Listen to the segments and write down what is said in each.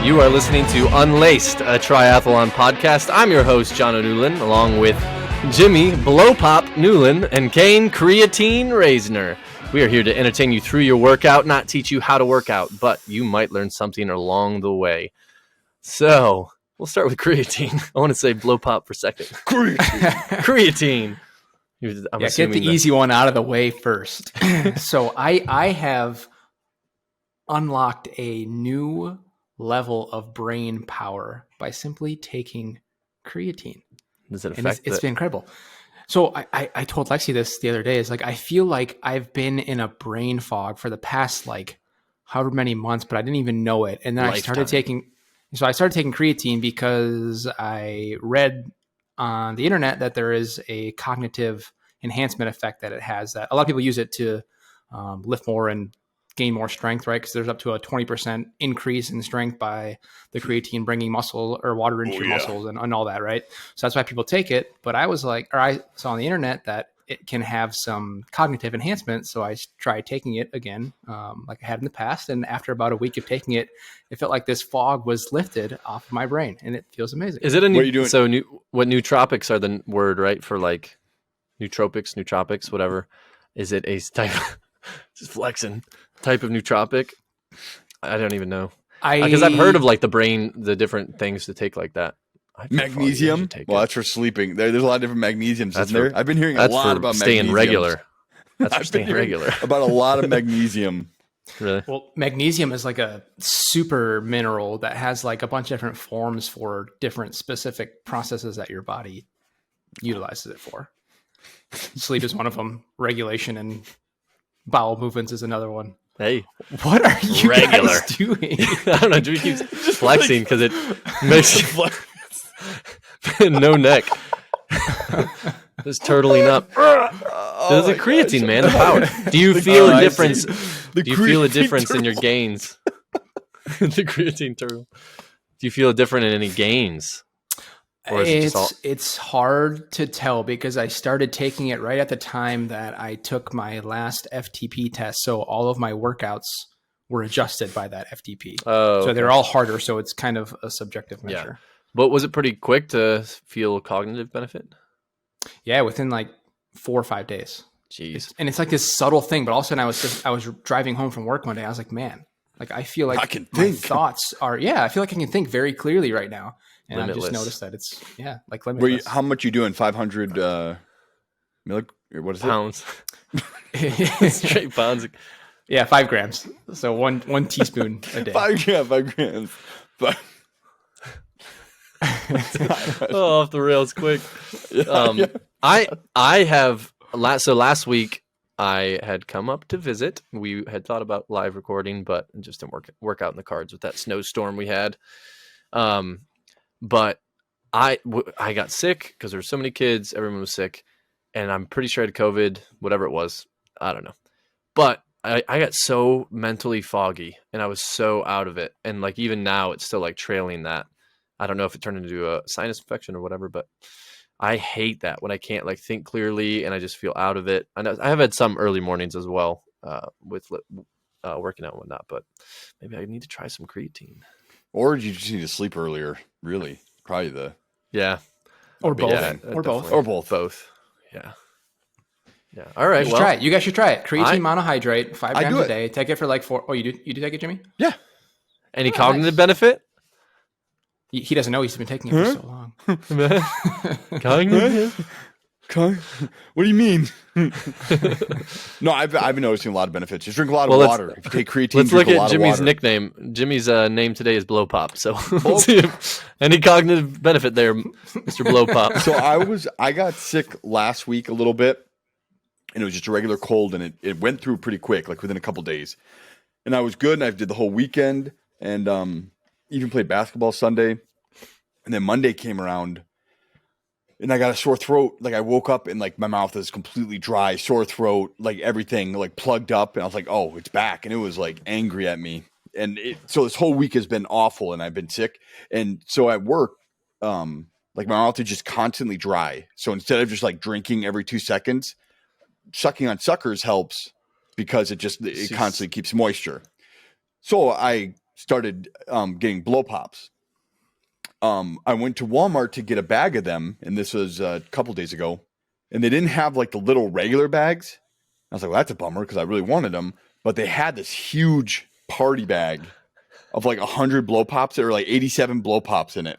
You are listening to Unlaced, a triathlon podcast. I'm your host, John O'Newland, along with Jimmy Blowpop Newland and Kane Creatine Reisner. We are here to entertain you through your workout, not teach you how to work out, but you might learn something along the way. So, we'll start with creatine. I want to say Blowpop for a second. Creatine. Get the easy one out of the way first. So I have unlocked a new level of brain power by simply taking creatine. Does it affect it's been incredible. So I told Lexi this the other day. It's like I feel like I've been in a brain fog for the past like however many months, but I didn't even know it. And then I started taking creatine because I read on the internet that there is a cognitive enhancement effect that it has, that a lot of people use it to lift more and gain more strength, right? Because there's up to a 20% increase in strength by the creatine bringing muscle or water into your muscles and all that, right? So that's why people take it. But I saw on the internet that it can have some cognitive enhancement. So I tried taking it again, like I had in the past. And after about a week of taking it, it felt like this fog was lifted off of my brain, and it feels amazing. Is it a new? What are you doing? So what nootropics are the word, right? For like nootropics, whatever. Is it a type? Just flexing. Type of nootropic? I don't even know. Because I've heard of like the different things to take like that. Magnesium? Well, that's for sleeping. There's a lot of different magnesiums, isn't there? I've been hearing a lot about staying magnesium. Regular. That's for staying regular. About a lot of magnesium. Really? Well, magnesium is like a super mineral that has like a bunch of different forms for different specific processes that your body utilizes it for. Sleep is one of them. Regulation and bowel movements is another one. Hey, what are you guys doing? I don't know. Jimmy keeps flexing because it makes no neck. Just turtling up. There's a creatine, man. The power. Do you feel a difference? Do you feel a difference in your gains? The creatine turtle. Do you feel a difference in any gains? It's hard to tell because I started taking it right at the time that I took my last FTP test. So all of my workouts were adjusted by that FTP. Oh, okay. So they're all harder. So it's kind of a subjective measure. Yeah. But was it pretty quick to feel cognitive benefit? Yeah, within like 4 or 5 days. Jeez. And it's like this subtle thing, but all of a sudden I was driving home from work one day. I was like, man, like I feel like I can my think. thoughts are, I feel like I can think very clearly right now. And Limitless. I just noticed that it's, like limitless. How much you doing? 500 what is pounds. Straight pounds. Yeah, 5 grams. So one teaspoon a day. 5 grams. But off the rails quick. I have last week I had come up to visit. We had thought about live recording, but it just didn't work out in the cards with that snowstorm we had. But I got sick because there were so many kids. Everyone was sick, and I'm pretty sure I had COVID, whatever it was. I don't know. But I got so mentally foggy, and I was so out of it. And like even now, it's still like trailing that. I don't know if it turned into a sinus infection or whatever, but I hate that when I can't like think clearly and I just feel out of it. I know I have had some early mornings as well with working out and whatnot, but maybe I need to try some creatine. Or you just need to sleep earlier, really. Probably or both. Yeah, or both. Or both. Both. Yeah. Yeah. All right. Try it. You guys should try it. Creatine monohydrate, 5 grams a day. Take it for like 4. Oh, you do take it, Jimmy? Yeah. Any cognitive benefit? He doesn't know he's been taking it for so long. Cognitive? What do you mean? No, I've been noticing a lot of benefits. Just drink a lot of water. If you take creatine, let's look at Jimmy's water. nickname. Jimmy's name today is Blowpop. So let's see if any cognitive benefit there, Mr. Blowpop. So I got sick last week a little bit, and it was just a regular cold, and it went through pretty quick, like within a couple days. And I was good, and I did the whole weekend, and even played basketball Sunday. And then Monday came around, and I got a sore throat. Like I woke up and like my mouth is completely dry, sore throat, like everything like plugged up. And I was like, oh, it's back. And it was like angry at me. And so this whole week has been awful, and I've been sick. And so at work, like my mouth is just constantly dry. So instead of just like drinking every 2 seconds, sucking on suckers helps because it constantly keeps moisture. So I started getting blow pops. I went to Walmart to get a bag of them, and this was a couple days ago, and they didn't have like the little regular bags. I was like, well, that's a bummer because I really wanted them, but they had this huge party bag of like 100 blow pops. There were like 87 blow pops in it.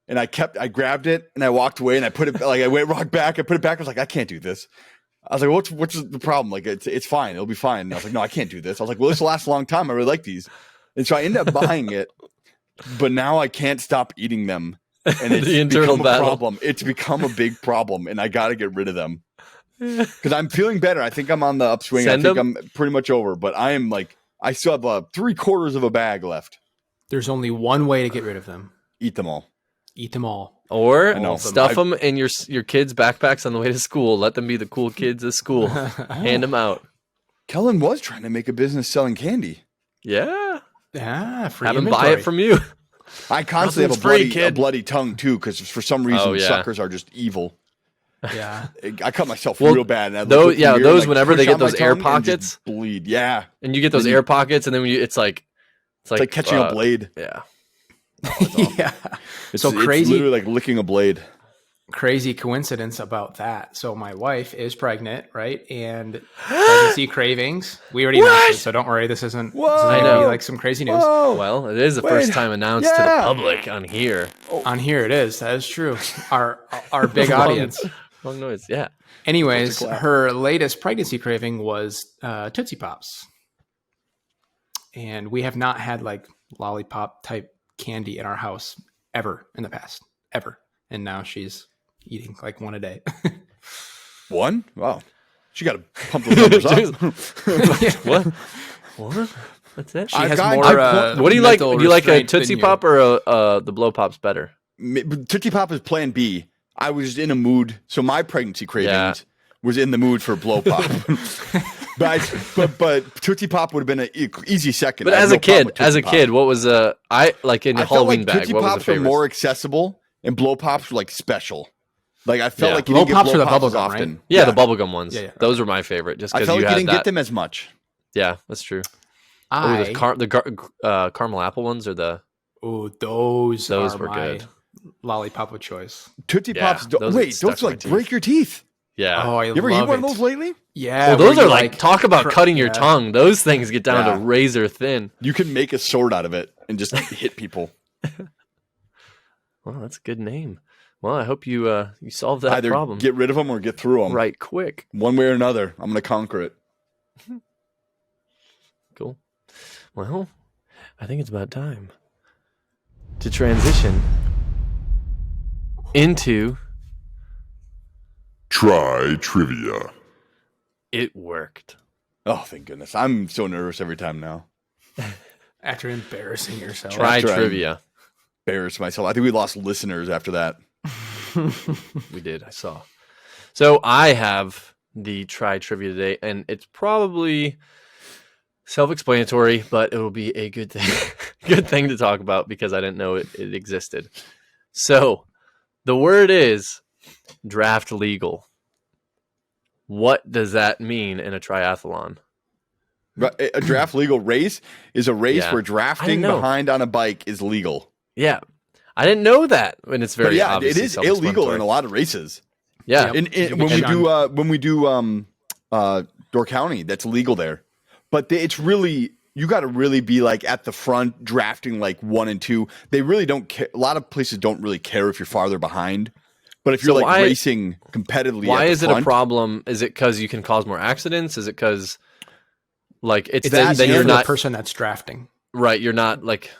And I grabbed it and I walked away and I put it like, I walked back, I put it back. I was like, I can't do this. I was like, what's the problem? Like, it's fine. It'll be fine. And I was like, no, I can't do this. I was like, well, this will last a long time. I really like these. And so I ended up buying it, but now I can't stop eating them. And it's the internal become battle. a problem. It's become a big problem and I got to get rid of them because I'm feeling better. I think I'm on the upswing. I think I'm pretty much over, but I am like, I still have 3/4 of a bag left. There's only one way to get rid of them. Eat them all. Eat them all. Or stuff them in your kids' backpacks on the way to school. Let them be the cool kids at school. Hand them out. Kellen was trying to make a business selling candy. Yeah. Yeah. Free Have them inventory. buy it from you. I constantly have a bloody tongue too, because for some reason suckers are just evil. Yeah. I cut myself real bad. And those whenever they get those air pockets, bleed. Yeah. And you get those air pockets, and then it's like catching a blade. Yeah. Yeah. It's crazy. It's literally like licking a blade. Crazy coincidence about that. So my wife is pregnant, right? And pregnancy cravings. We already know this, so don't worry. This isn't going to be like some crazy news. Whoa. Well, it is the first time announced to the public on here. On here it is. That is true. Our big audience. Long noise. Yeah. Anyways, her latest pregnancy craving was Tootsie Pops. And we have not had like lollipop type candy in our house ever in the past. Ever. And now she's eating like one a day. One? Wow. She got to pump those numbers up. What? What's that? She has more. What do you like? Do you like a Tootsie Pop or the Blow Pops better? Tootsie Pop is plan B. I was in a mood. So my pregnancy cravings was in the mood for Blow Pop. but Tootsie Pop would have been an easy second. But as a kid, what was I like in the Halloween bag? Tootsie What was Pops the were favorite? more accessible, and Blow Pops were like special. Like I felt like you Blow didn't Pops get are Blow the Pops as bubblegum, often. right? Yeah, the bubblegum ones. Yeah. Those were my favorite. Just I because felt you like you had didn't get them as much. Yeah, that's true. The caramel apple ones or the. Oh, those were my good. Lollipop of choice. Tootsie Pops. those Those like break your teeth. Yeah. Oh, I You ever eat one of those lately? Yeah. Well, those are like talk about cutting your tongue. Those things get down Yeah. to razor thin. You can make a sword out of it and just hit people. Well, that's a good name. Well, I hope you solve that Either problem. get rid of them or get through them. Right quick. One way or another, I'm going to conquer it. Cool. Well, I think it's about time to transition into Try trivia. It Worked. Oh, thank goodness. I'm so nervous every time now. After embarrassing yourself. Try After I trivia. Embarrassed myself. I think we lost listeners after that. We did. I saw. So I have the try trivia today, and it's probably self-explanatory, but it will be a good thing, good thing to talk about because I didn't know it existed. So the word is draft legal. What does that mean in a triathlon? A draft legal race is a race where I drafting didn't know. behind on a bike is legal. Yeah, I didn't know that, and it's very But yeah, it obviously is illegal self-explanatory. in a lot of races. Yeah, When we do Door County, that's legal there. But it's really, you got to really be like at the front drafting like 1 and 2. They really don't care. A lot of places don't really care if you're farther behind. But if you're racing competitively, why is it a front, problem? Is it because you can cause more accidents? Is it because like it's that then you're for not the person that's drafting, right? You're not like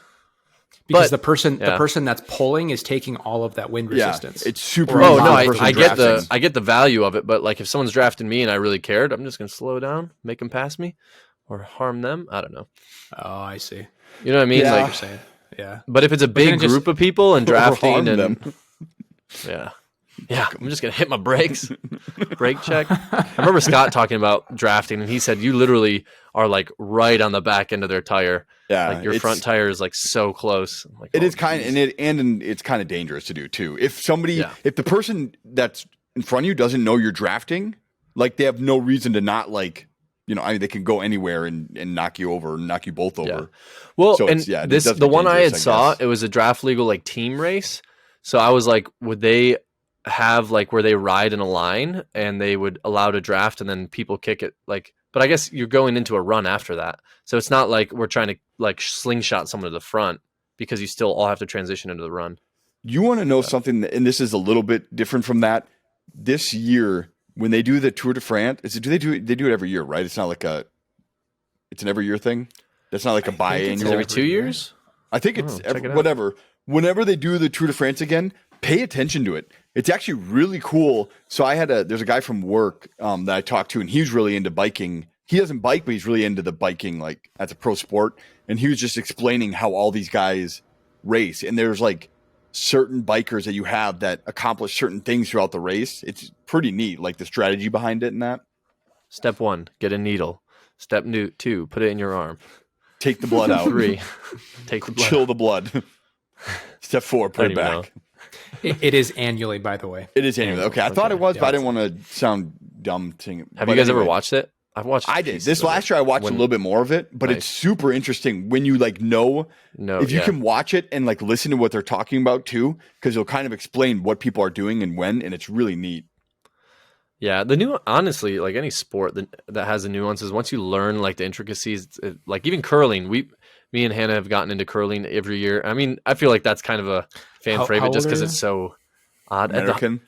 because the person that's pulling is taking all of that wind resistance. It's super. Oh easy no, for the person I get drafting. I get the value of it, but like if someone's drafting me and I really cared, I'm just gonna slow down, make them pass me, or harm them. I don't know. Oh, I see. You know what I mean? Yeah. Like, You're saying, yeah. but if it's a big just- group of people and Or drafting harm and them. yeah, I'm just gonna hit my brakes. Brake check. I remember Scott talking about drafting, and he said you literally are like right on the back end of their tire. Yeah, Like your front tire is like so close. I'm like, It oh, is kind of, and it's kind of dangerous to do too. If if the person that's in front of you doesn't know you're drafting, like they have no reason to not like you know, I mean, they can go anywhere and knock you over, knock you both over. Yeah. Well, so and the one I had saw, it was a draft legal like team race. So I was like, would they have like where they ride in a line and they would allow to draft and then people kick it like, but I guess you're going into a run after that. So it's not like we're trying to like slingshot someone to the front because you still all have to transition into the run. You want to know something, and this is a little bit different from that. This year, when they do the Tour de France, they do it every year, right? It's not like it's an every year thing. That's not like a biannual. Every 2 years? I think it's whatever. Whenever they do the Tour de France again, pay attention to it. It's actually really cool. So there's a guy from work that I talked to, and he's really into biking. He doesn't bike, but he's really into the biking, like as a pro sport. And he was just explaining how all these guys race. And there's like certain bikers that you have that accomplish certain things throughout the race. It's pretty neat, like the strategy behind it and that. Step 1, get a needle. Step 2, put it in your arm. Take the blood out. 3, take the blood. Chill the blood. Step 4, put it back. It is annually, by the way. It is annually. Okay, I thought it was, but I didn't want to sound dumb. Have you guys ever watched it? I've watched. I did. This last year, I watched a little bit more of it, but it's super interesting when you like know if you can watch it and like listen to what they're talking about too, because it'll kind of explain what people are doing and when, and it's really neat. Yeah, honestly, like any sport that has the nuances, once you learn like the intricacies, like even curling, me and Hannah have gotten into curling every year. I mean, I feel like that's kind of a fan favorite just because it's so odd. American.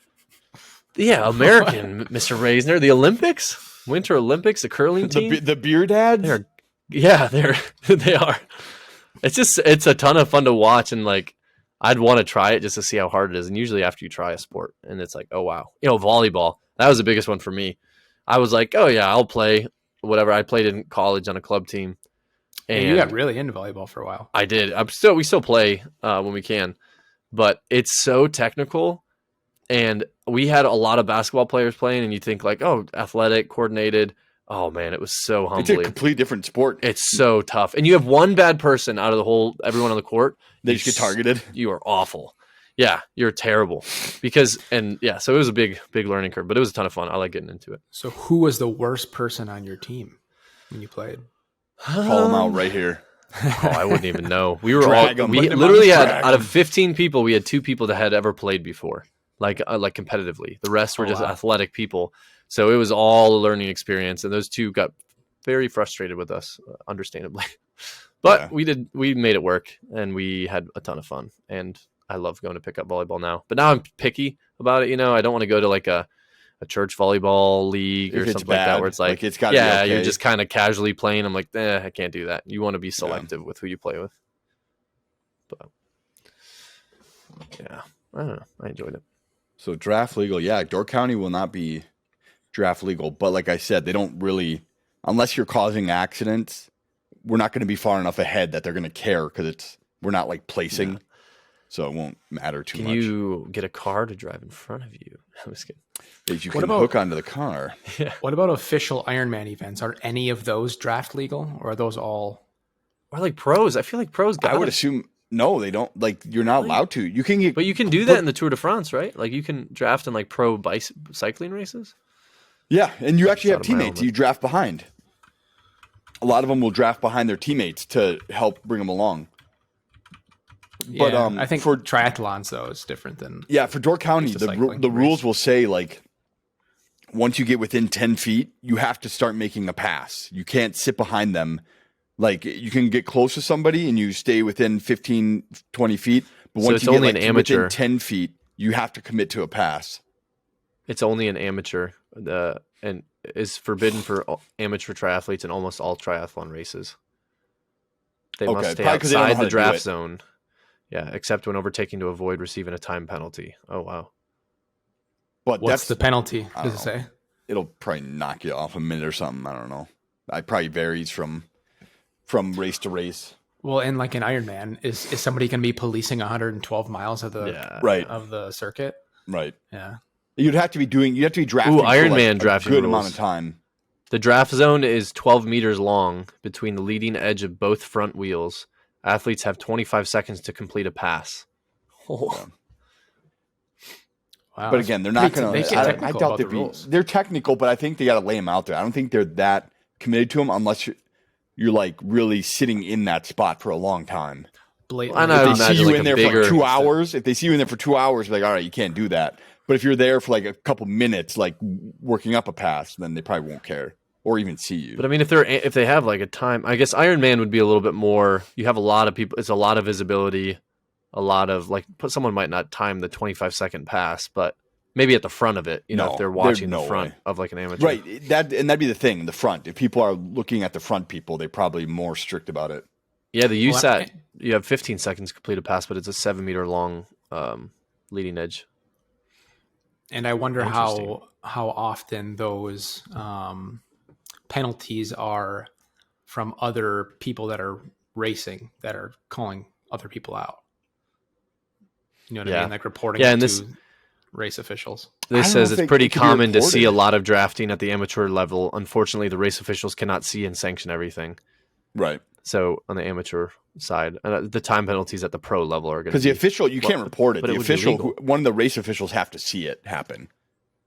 American, Mr. Reisner, the Olympics. Winter Olympics, the curling team, the beer dads. They are. It's a ton of fun to watch, and like I'd want to try it just to see how hard it is. And usually after you try a sport, and it's like, oh wow, volleyball, that was the biggest one for me. I was like, oh yeah, I'll play whatever. I played in college on a club team, and you got really into volleyball for a while. I did. We still play when we can, but it's so technical. And we had a lot of basketball players playing, and you think like, oh, athletic, coordinated. Oh man, it was so humbling. It's a completely different sport. It's so tough, and you have one bad person out of everyone on the court. They just get targeted. You are awful. Yeah, you're terrible. So it was a big learning curve, but it was a ton of fun. I like getting into it. So, who was the worst person on your team when you played? Call them out right here. I wouldn't even know. We literally had out of 15 people, we had 2 people that had ever played before. Like competitively. The rest were just athletic people. So it was all a learning experience. And those 2 got very frustrated with us, understandably. But we made it work, and we had a ton of fun. And I love going to pick up volleyball now. But now I'm picky about it. I don't want to go to like a church volleyball league or something like that where it's like it's gotta be okay. You're just kind of casually playing. I'm like, I can't do that. You want to be selective with who you play with. But yeah, I don't know. I enjoyed it. So draft legal, Door County will not be draft legal. But like I said, they don't really, unless you're causing accidents, we're not going to be far enough ahead that they're going to care because we're not like placing. Yeah. So it won't matter too much. Can you get a car to drive in front of you? I'm just kidding. You can hook onto the car. Yeah. What about official Ironman events? Are any of those draft legal, or are those all? Or like pros? I feel like pros got I would assume. No, they don't. Like, you're not allowed to. You can get, but you can do that in the Tour de France, right? Like, you can draft in like pro cycling races. Yeah, and you actually have teammates. You draft behind. A lot of them will draft behind their teammates to help bring them along. Yeah, but I think for triathlons though, it's different than for Door County, the rules will say like once you get within 10 feet, you have to start making a pass. You can't sit behind them. Like, you can get close to somebody and you stay within 15, 20 feet. But once you get within 10 feet, you have to commit to a pass. It's only an amateur and is forbidden for amateur triathletes in almost all triathlon races. They must stay outside the draft zone. Yeah, except when overtaking to avoid receiving a time penalty. Oh, wow. But what's the penalty, does it say? It'll probably knock you off a minute or something. I don't know. It probably varies from race to race. Well, in like an Ironman, is somebody going to be policing 112 miles of the of the circuit? Right. Yeah. You'd have to be drafting. Ironman drafting good rules. Amount of time. The draft zone is 12 meters long between the leading edge of both front wheels. Athletes have 25 seconds to complete a pass. Oh. Yeah. Wow. But again, they're not going to. I doubt they're technical, but I think they got to lay them out there. I don't think they're that committed to them unless you're like really sitting in that spot for a long time. Blatantly. And I If they see you imagine, like, in a there for bigger- like 2 hours, if they see you in there for 2 hours, like, all right, you can't do that. But if you're there for like a couple minutes, like working up a pass, then they probably won't care or even see you. But I mean, if they have like a time, I guess Ironman would be a little bit more. You have a lot of people. It's a lot of visibility, a lot of like. Someone might not time the 25-second pass, but maybe at the front of it. You know, No, if they're there's watching no the front way. of like an amateur, Right. That'd be the thing. The front. If people are looking at the front people, they're probably more strict about it. Yeah, the Well, USAT. You have 15 seconds to complete a pass, but it's a 7-meter long leading edge. And I wonder Interesting. how often those penalties are from other people that are racing that are calling other people out. You know what I Yeah. mean? Like reporting Yeah, it and to this- race officials. I don't This know says if it's it pretty could be common to see a reported. lot of drafting at the amateur level. Unfortunately, the race officials cannot see and sanction everything. Right. So on the amateur side, the time penalties at the pro level are going to Because be the official, you can't report it. but The it would be official, legal. one of the race officials have to see it happen.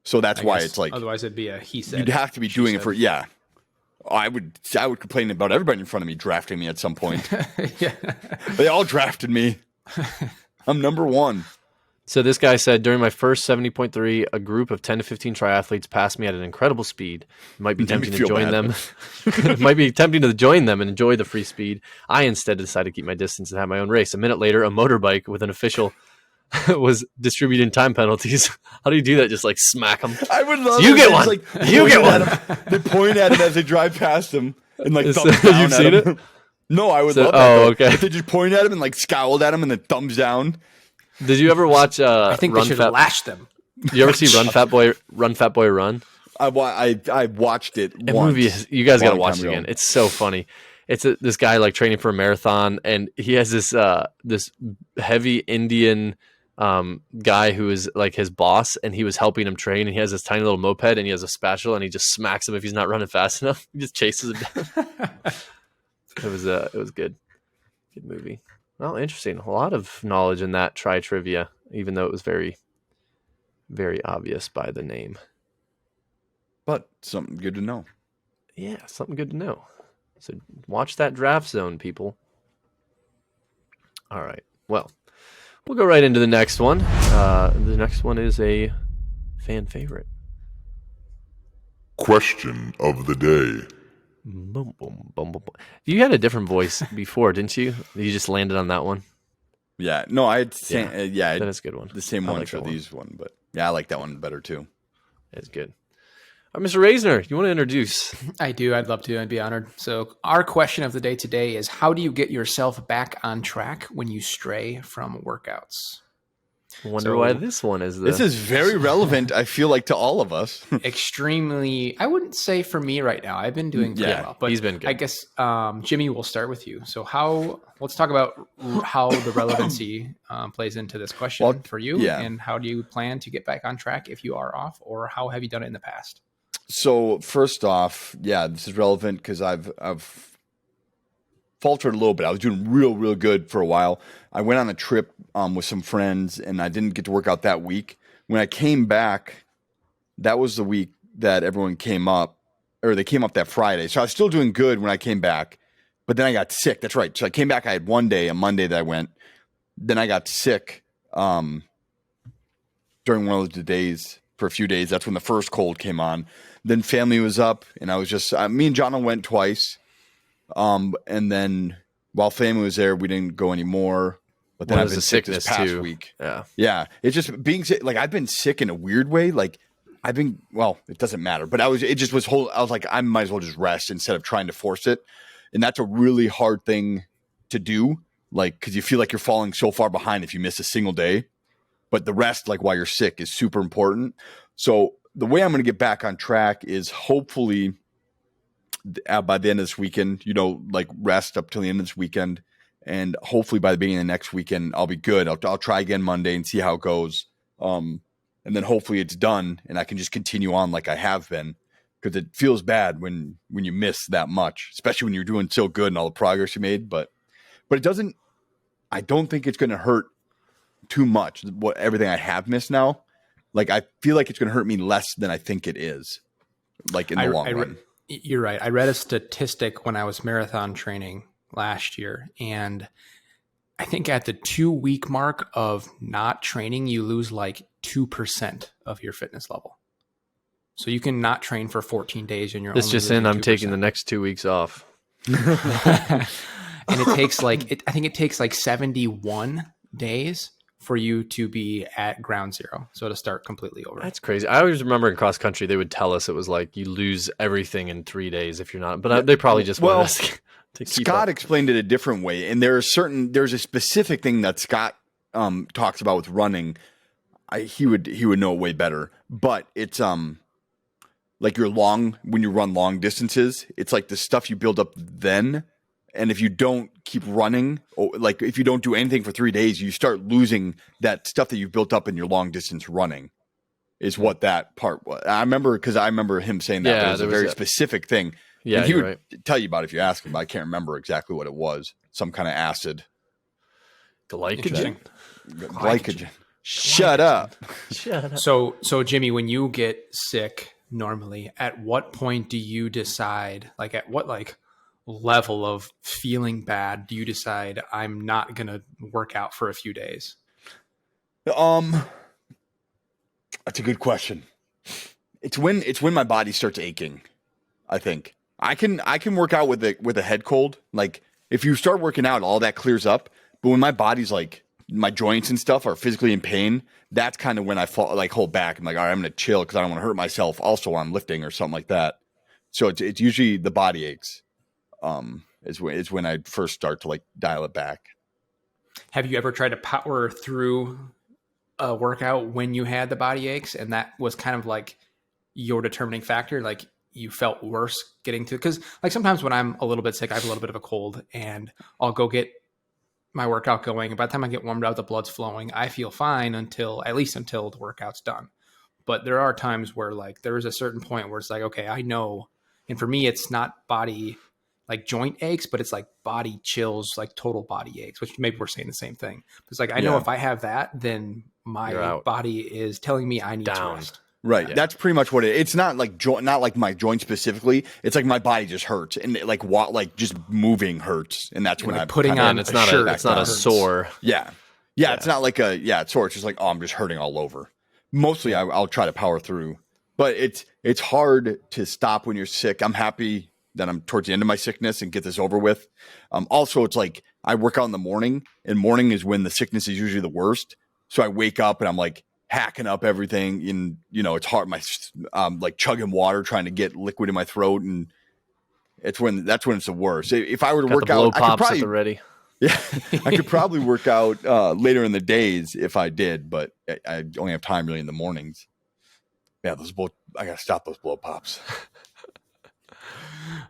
So that's I why guess it's like otherwise it'd be a he said. you'd have to be she doing it said. for I would complain about everybody in front of me drafting me at some point. Yeah. They all drafted me. I'm number one. So this guy said, during my first 70.3, a group of 10 to 15 triathletes passed me at an incredible speed. It might be Made me tempting to feel join bad. them. It might be tempting to join them and enjoy the free speed. I instead decided to keep my distance and have my own race. A minute later, a motorbike with an official was distributing time penalties. How do you do that? Just like smack them? I would love You it. get They one. just, like, You get point one. at him. They point at him as they drive past him and like Is- thumbs down you've at seen him. it? No, I would So- love that. oh, though. okay. If they just point at him and like scowled at him and then thumbs down. Did you ever watch I think they Run should Fat? lash them. You ever see Run Fat Boy Run? I watched it That once. movie is, you guys got to long watch time it ago. again. It's so funny. It's this guy like training for a marathon, and he has this this heavy Indian guy who is like his boss, and he was helping him train. And he has this tiny little moped, and he has a spatula, and he just smacks him if he's not running fast enough. He just chases him down. It was good movie. Well, interesting. A lot of knowledge in that trivia, even though it was very, very obvious by the name. But something good to know. Yeah, something good to know. So watch that draft zone, people. All right. Well, we'll go right into the next one. The next one is a fan favorite. Question of the day. Boom, boom, boom, boom, boom. You had a different voice before, didn't you? You just landed on that one. Yeah. No, I had That is a good one. the same I one like for that one. these one, but yeah, I like that one better too. It's good. All right, Mr. Reisner, you want to introduce? I do. I'd love to. I'd be honored. So our question of the day today is, how do you get yourself back on track when you stray from workouts? I wonder So- why this one is the. This is very relevant, I feel like, to all of us. Extremely, I wouldn't say for me right now. I've been doing pretty Yeah, well, but he's been good. I guess Jimmy, we'll start with you. So let's talk about how the relevancy plays into this question Well, for you, yeah. and how do you plan to get back on track if you are off, or how have you done it in the past? So first off, yeah, this is relevant because I've faltered a little bit. I was doing real good for a while. I went on a trip with some friends, and I didn't get to work out that week. When I came back, that was the week that everyone came up, or they came up that Friday. So I was still doing good when I came back, but then I got sick. That's right. So I came back. I had one day, a Monday that I went. Then I got sick during one of the days for a few days. That's when the first cold came on. Then family was up, and I was just me and John went twice. And then while family was there, we didn't go anymore. But then Well, I've there's been a sick this sickness, past too. week. Yeah. Yeah, it's just being sick. Like I've been sick in a weird way. Like I've been. Well, it doesn't matter. But I was like, I might as well just rest instead of trying to force it. And that's a really hard thing to do. Like because you feel like you're falling so far behind if you miss a single day. But the rest, like while you're sick, is super important. So the way I'm going to get back on track is hopefully by the end of this weekend, like rest up till the end of this weekend. And hopefully by the beginning of the next weekend, I'll be good. I'll try again Monday and see how it goes. And then hopefully it's done and I can just continue on like I have been, because it feels bad when you miss that much, especially when you're doing so good and all the progress you made. But it doesn't, I don't think it's going to hurt too much. Everything I have missed now, like I feel like it's going to hurt me less than I think it is, like in the long run. You're right. I read a statistic when I was marathon training last year, and I think at the 2 week mark of not training, you lose like 2% of your fitness level. So you can not train for 14 days and you're This only just losing in, I'm 2%. taking the next 2 weeks off. And it takes I think it takes like 71 days for you to be at ground zero. So to start completely over. That's crazy. I always remember in cross country, they would tell us it was like you lose everything in 3 days if you're not, but they probably just wanted us to keep Scott up. explained it a different way. And there's a specific thing that Scott talks about with running. He would know way better, but it's like when you run long distances, it's like the stuff you build up then. And if you don't keep running, or like if you don't do anything for 3 days, you start losing that stuff that you've built up in your long distance running. Is what that part was. I remember him saying that. Yeah, it was a very specific thing. Yeah, and he would right. tell you about it if you ask him, but I can't remember exactly what it was. Some kind of acid. Glycogen. Shut up. Shut up. So Jimmy, when you get sick normally, at what point do you decide, like at what level of feeling bad do you decide I'm not going to work out for a few days? That's a good question. It's when my body starts aching. I think I can work out with a head cold. Like if you start working out, all that clears up. But when my body's like my joints and stuff are physically in pain, that's kind of when I fall, like hold back. I'm like, all right, I'm gonna chill because I don't want to hurt myself. Also, while I'm lifting or something like that. So it's usually the body aches. Is when I first start to like dial it back. Have you ever tried to power through a workout when you had the body aches, and that was kind of like your determining factor? Like you felt worse getting to, because like sometimes when I'm a little bit sick, I have a little bit of a cold, and I'll go get my workout going. And by the time I get warmed up, the blood's flowing. I feel fine until the workout's done. But there are times where like there is a certain point where it's like, okay, I know. And for me, it's not body like joint aches, but it's like body chills, like total body aches, which maybe we're saying the same thing. It's like, I know if I have that, then my body is telling me I need to rest. Right. Yeah. That's pretty much what it's not like not like my joint specifically. It's like my body just hurts, and like just moving hurts, and that's when like I'm putting on. It's not a sore. Yeah. It's not like it's sore. It's just like, oh, I'm just hurting all over. Mostly, I'll try to power through, but it's hard to stop when you're sick. I'm happy that I'm towards the end of my sickness and get this over with. Also, it's like I work out in the morning, and morning is when the sickness is usually the worst. So I wake up and I'm like hacking up everything, and it's hard. My like chugging water, trying to get liquid in my throat, and that's when it's the worst. If I were to work out, I could probably at the ready. Yeah, I could probably work out later in the days if I did, but I only have time really in the mornings. Yeah, I gotta stop those blow pops.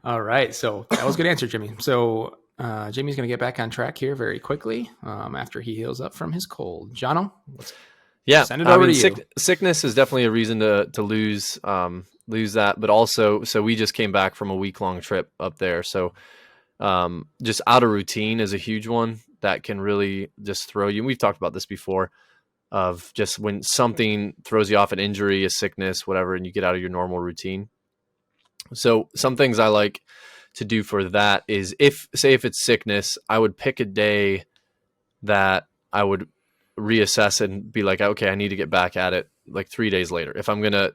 All right, so that was a good answer, Jimmy. So Jimmy's going to get back on track here very quickly after he heals up from his cold. Jono, send it over to you. Sickness is definitely a reason to lose that, but also, so we just came back from a week-long trip up there, so just out of routine is a huge one that can really just throw you. And we've talked about this before, of just when something throws you off, an injury, a sickness, whatever, and you get out of your normal routine. So some things I like to do for that is if it's sickness, I would pick a day that I would reassess and be like, okay, I need to get back at it like 3 days later. If I'm going to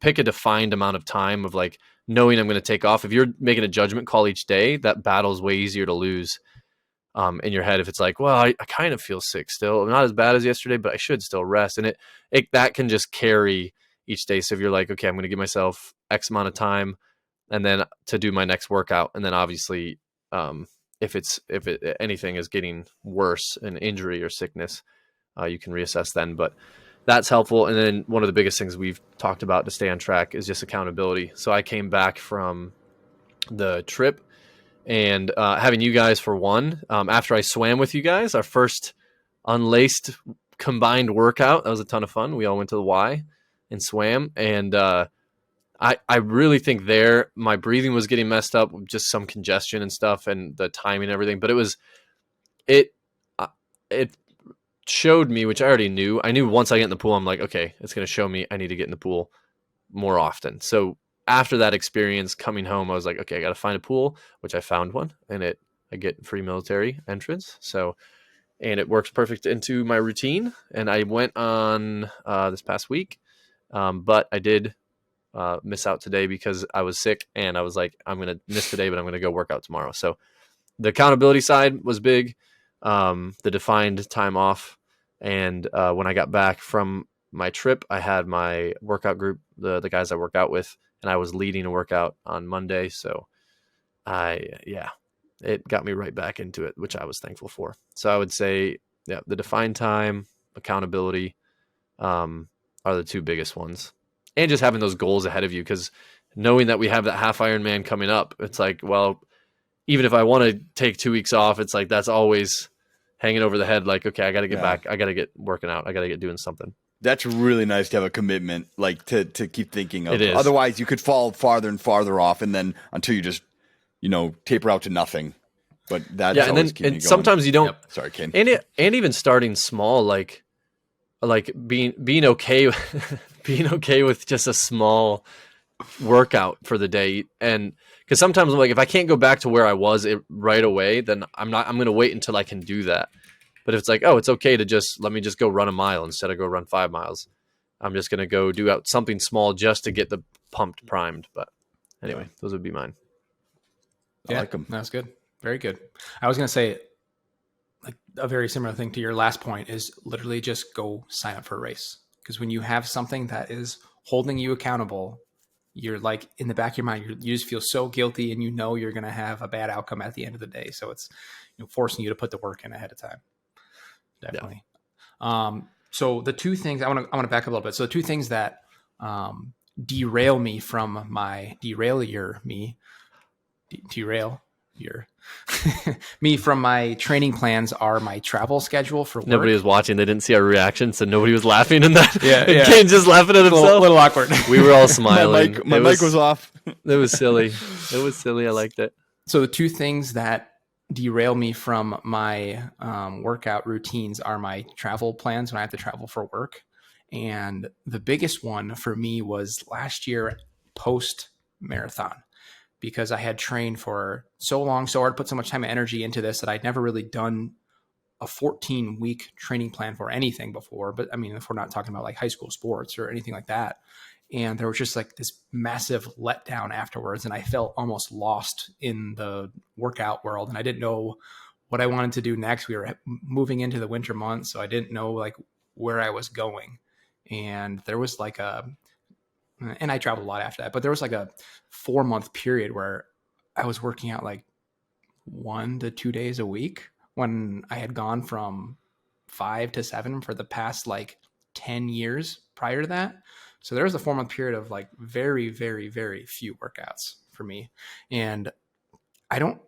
pick a defined amount of time of like knowing I'm going to take off. If you're making a judgment call each day, that battle's way easier to lose in your head. If it's like, well, I kind of feel sick still, not as bad as yesterday, but I should still rest. And it that can just carry each day. So if you're like, okay, I'm going to give myself X amount of time and then to do my next workout. And then obviously if anything is getting worse, an injury or sickness, you can reassess then, but that's helpful. And then one of the biggest things we've talked about to stay on track is just accountability. So I came back from the trip and having you guys for one, after I swam with you guys, our first Unlaced combined workout, that was a ton of fun. We all went to the Y and swam. And I really think my breathing was getting messed up with just some congestion and stuff and the timing and everything. But it showed me, which I already knew. I knew once I get in the pool, I'm like, okay, it's going to show me I need to get in the pool more often. So after that experience coming home, I was like, okay, I got to find a pool, which I found one, and I get free military entrance. So, and it works perfect into my routine. And I went on this past week, but I did miss out today because I was sick, and I was like, I'm going to miss today, but I'm going to go work out tomorrow. So the accountability side was big, the defined time off. And when I got back from my trip, I had my workout group, the guys I work out with, and I was leading a workout on Monday. So it got me right back into it, which I was thankful for. So I would say, yeah, the defined time, accountability, are the two biggest ones. And just having those goals ahead of you, because knowing that we have that half Ironman coming up, it's like, well, even if I want to take 2 weeks off, it's like that's always hanging over the head. Like, okay, I got to get back. I got to get working out. I got to get doing something. That's really nice to have a commitment, like to keep thinking of. It is. Otherwise, you could fall farther and farther off, and then until you just, taper out to nothing. But that's always keeping you going. Sometimes you don't. Yep. Sorry, Kane. And even starting small, like being okay, being okay with just a small workout for the day. And because sometimes I'm like, if I can't go back to where I was right away, then I'm going to wait until I can do that. But if it's like, oh, it's okay to let me just go run a mile instead of go run 5 miles. I'm just going to go do out something small just to get the pumped primed. But anyway, those would be mine. I like them. That's good. Very good. I was going to say, like, a very similar thing to your last point is literally just go sign up for a race. Because when you have something that is holding you accountable, you're like, in the back of your mind, you just feel so guilty, and you're going to have a bad outcome at the end of the day. So it's forcing you to put the work in ahead of time. Definitely. Yeah. So the two things I want to back up a little bit. So the two things that derail me from my me from my training plans are my travel schedule for work. Nobody was watching. They didn't see our reaction, so nobody was laughing in that. Yeah. Kane's just laughing at himself. A little awkward. We were all smiling. My mic was off. It was silly. It was silly. I liked it. So the two things that derail me from my workout routines are my travel plans when I have to travel for work. And the biggest one for me was last year post marathon, because I had trained for so long, so hard, put so much time and energy into this that I'd never really done a 14-week training plan for anything before. But I mean, if we're not talking about like high school sports or anything like that. And there was just like this massive letdown afterwards. And I felt almost lost in the workout world. And I didn't know what I wanted to do next. We were moving into the winter months, so I didn't know like where I was going. And there was like and I traveled a lot after that, but there was like a 4-month period where I was working out like 1 to 2 days a week, when I had gone from 5 to 7 for the past like 10 years prior to that. So there was a 4-month period of like very, very, very few workouts for me. And I don't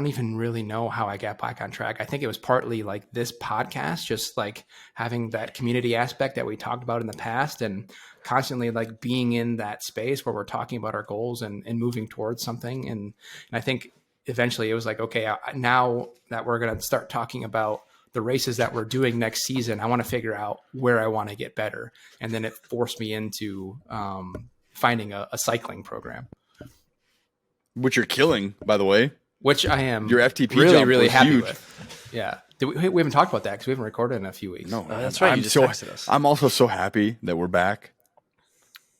even really know how I got back on track. I think it was partly like this podcast, just like having that community aspect that we talked about in the past, and constantly like being in that space where we're talking about our goals and moving towards something. And I think eventually it was like, okay, now that we're going to start talking about the races that we're doing next season, I want to figure out where I want to get better. And then it forced me into finding a cycling program. Which you're killing, by the way. Which I am your FTP really happy huge. With. Yeah. We haven't talked about that because we haven't recorded in a few weeks. No, that's right. You just texted us. I'm also so happy that we're back.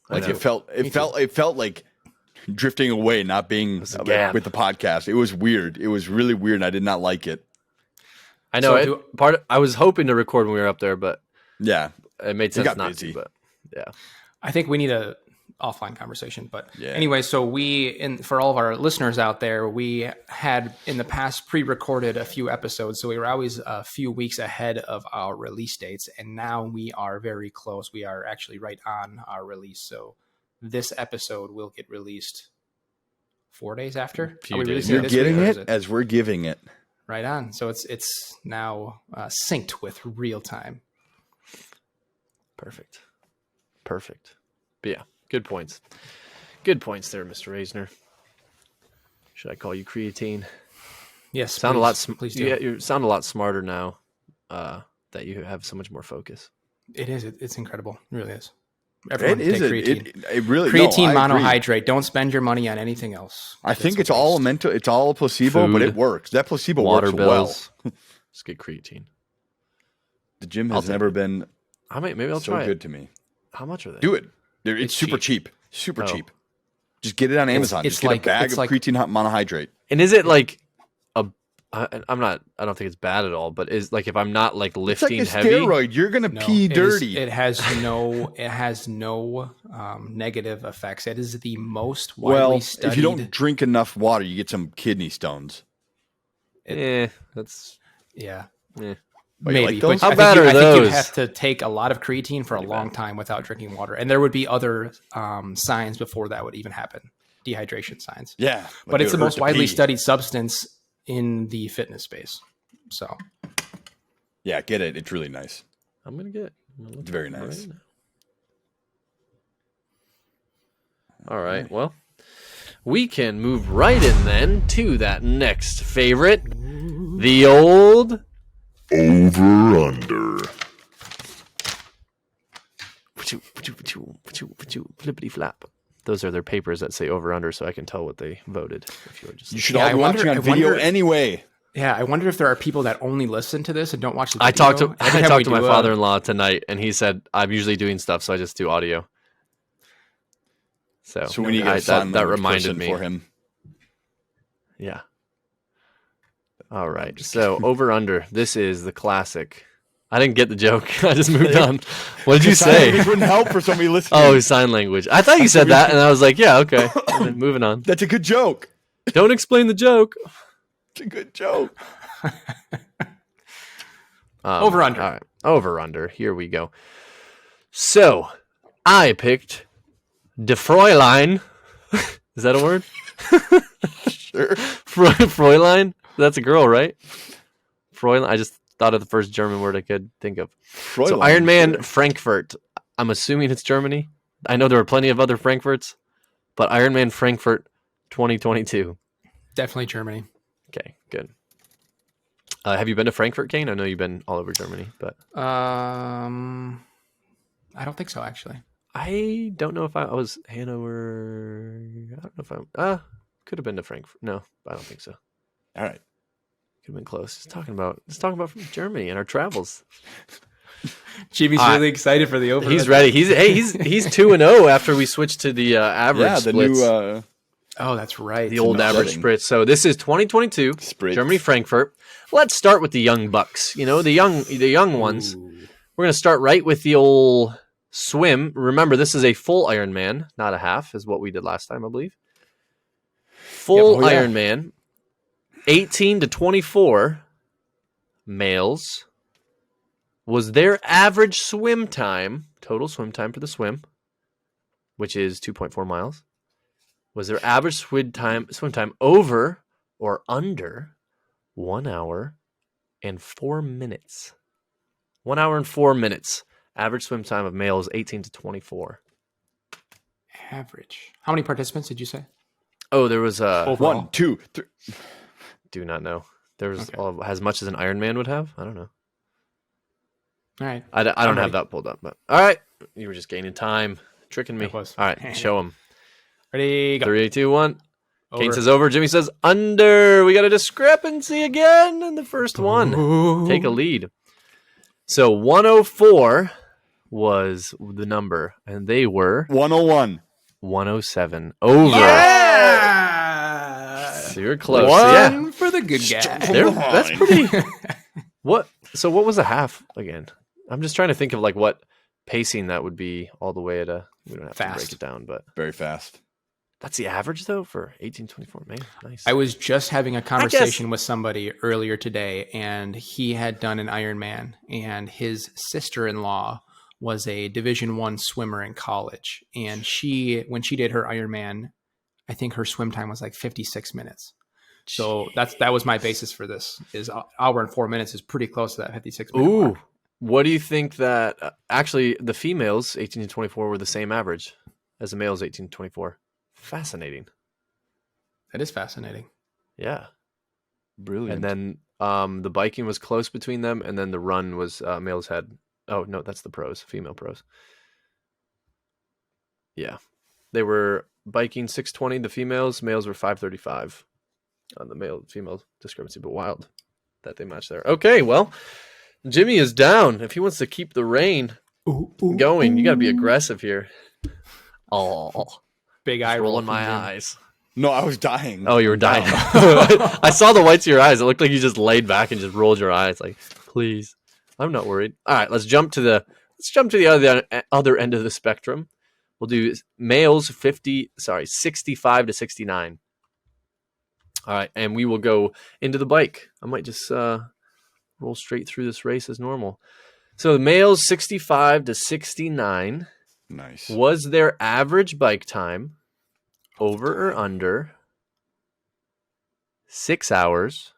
Like it felt like drifting away, not being with the podcast. It was weird. It was really weird, and I did not like it. I know. I was hoping to record when we were up there, but yeah, it made sense not to. But yeah, I think we need a offline conversation. But anyway, so for all of our listeners out there, we had in the past pre-recorded a few episodes, so we were always a few weeks ahead of our release dates, and now we are very close. We are actually right on our release. So this episode will get released 4 days after. You're getting it as we're giving it. Right on. So it's now synced with real time. Perfect. But yeah, good points. Good points there, Mr. Reisner. Should I call you creatine? Yes. Please do. You sound a lot smarter now that you have so much more focus. It is. It's incredible. It really is. Everyone It is take creatine. it really Creatine no, I agree. monohydrate. Don't spend your money on anything else. I think it's all it's all a placebo, but Food, it works. That placebo water works bills. well. Just get creatine. The gym I'll has take never it. been Maybe I'll so try good it. to me. How much are they? Do it. It's super cheap. Super cheap. Just get it on Amazon. Just get a bag of creatine monohydrate. And is it like I'm not. I don't think it's bad at all. But is like if I'm not like lifting it's like a heavy, steroid. You're gonna pee dirty. It has no. It has no negative effects. It is the most widely studied. If you don't drink enough water, you get some kidney stones. that's yeah. Eh. Maybe. Like those? But How bad are I think those? you'd have to take a lot of creatine for a long time without drinking water, and there would be other signs before that would even happen. Dehydration signs. Yeah, but it's the most widely studied substance in the fitness space. So, yeah, get it. It's really nice. I'm gonna get it. It's very nice. Right, all right. Well, we can move right in then to that next favorite, the old Over under. flippity flap. Those are their papers that say over under, so I can tell what they voted. If you're just You should all be watching on video anyway. Yeah, I wonder if there are people that only listen to this and don't watch the video. I talked to my father-in-law tonight, and he said I'm usually doing stuff, so I just do audio. So we need that reminded me for him. Yeah. All right. So over under. This is the classic. I didn't get the joke. I just moved on. What did you say? It wouldn't help for somebody listening. Oh, sign language. I thought you said that, and I was like, yeah, okay. And then moving on. That's a good joke. Don't explain the joke. It's a good joke. Over under. All right. Over under. Here we go. So I picked De Fräulein. Is that a word? Sure. Fräulein? That's a girl, right? Fräulein. I just thought of the first German word I could think of. Fräulein, so Iron Man Frankfurt. I'm assuming it's Germany. I know there are plenty of other Frankfurts, but Iron Man Frankfurt 2022. Definitely Germany. Okay, good. Have you been to Frankfurt, Kane? I know you've been all over Germany, but I don't think so, actually. I don't know if I was Hanover. I don't know if I could have been to Frankfurt. No, I don't think so. All right. Could have been close. Just talking about Germany and our travels. Jimmy's really excited for the over. He's ready. He's 2-0 after we switched to the average. Yeah, the splits. new. Oh, that's right. The old average spritz. So this is 2022 Spritz. Germany Frankfurt. Let's start with the young bucks. You know, the young ones. We're gonna start right with the old swim. Remember, this is a full Ironman, not a half, is what we did last time, I believe. Full Ironman. 18 to 24 males was their average swim time, total swim time for the swim, which is 2.4 miles, was their average swim time over or under 1 hour and 4 minutes. 1 hour and 4 minutes. Average swim time of males 18 to 24. Average. How many participants did you say? Oh, there was 1, 2, 3. Do not know. There was as much as an Ironman would have. I don't know. All right. I don't have that pulled up, but all right. You were just gaining time, tricking me. All right, show them. Ready? Go. 3, 2, 1. Over. Kane says over. Jimmy says under. We got a discrepancy again in the first one. Ooh. Take a lead. So 104 was the number, and they were 101. 107 over. Yeah! So you're close. One for the good guy. That's pretty. What? So what was a half again? I'm just trying to think of like what pacing that would be all the way to. We don't have to break it down, but Very fast. that's the average though for 1824. Man, nice. I was just having a conversation with somebody earlier today, and he had done an Ironman, and his sister-in-law was a Division I swimmer in college, and when she did her Ironman, I think her swim time was like 56 minutes. So that was my basis for this. Is hour and 4 minutes is pretty close to that 56 minute mark. What do you think that actually the females 18 to 24 were the same average as the males 18 to 24? Fascinating. That is fascinating. Yeah. Brilliant. And then the biking was close between them, and then the run was males had. Oh no, that's the pros, female pros. Yeah. They were biking 620, the females. Males were 535 on the male-female discrepancy, but wild that they match there. Okay, well, Jimmy is down. If he wants to keep the rain going, you got to be aggressive here. Oh, big eye roll rolling my Jim. eyes. No, I was dying. Oh, you were dying. I saw the whites of your eyes. It looked like you just laid back and just rolled your eyes. Like, please. I'm not worried. All right, let's jump to the other end of the spectrum. We'll do males 65 to 69. All right, and we will go into the bike. I might just roll straight through this race as normal. So the males 65 to 69. Nice. Was their average bike time over or under 6 hours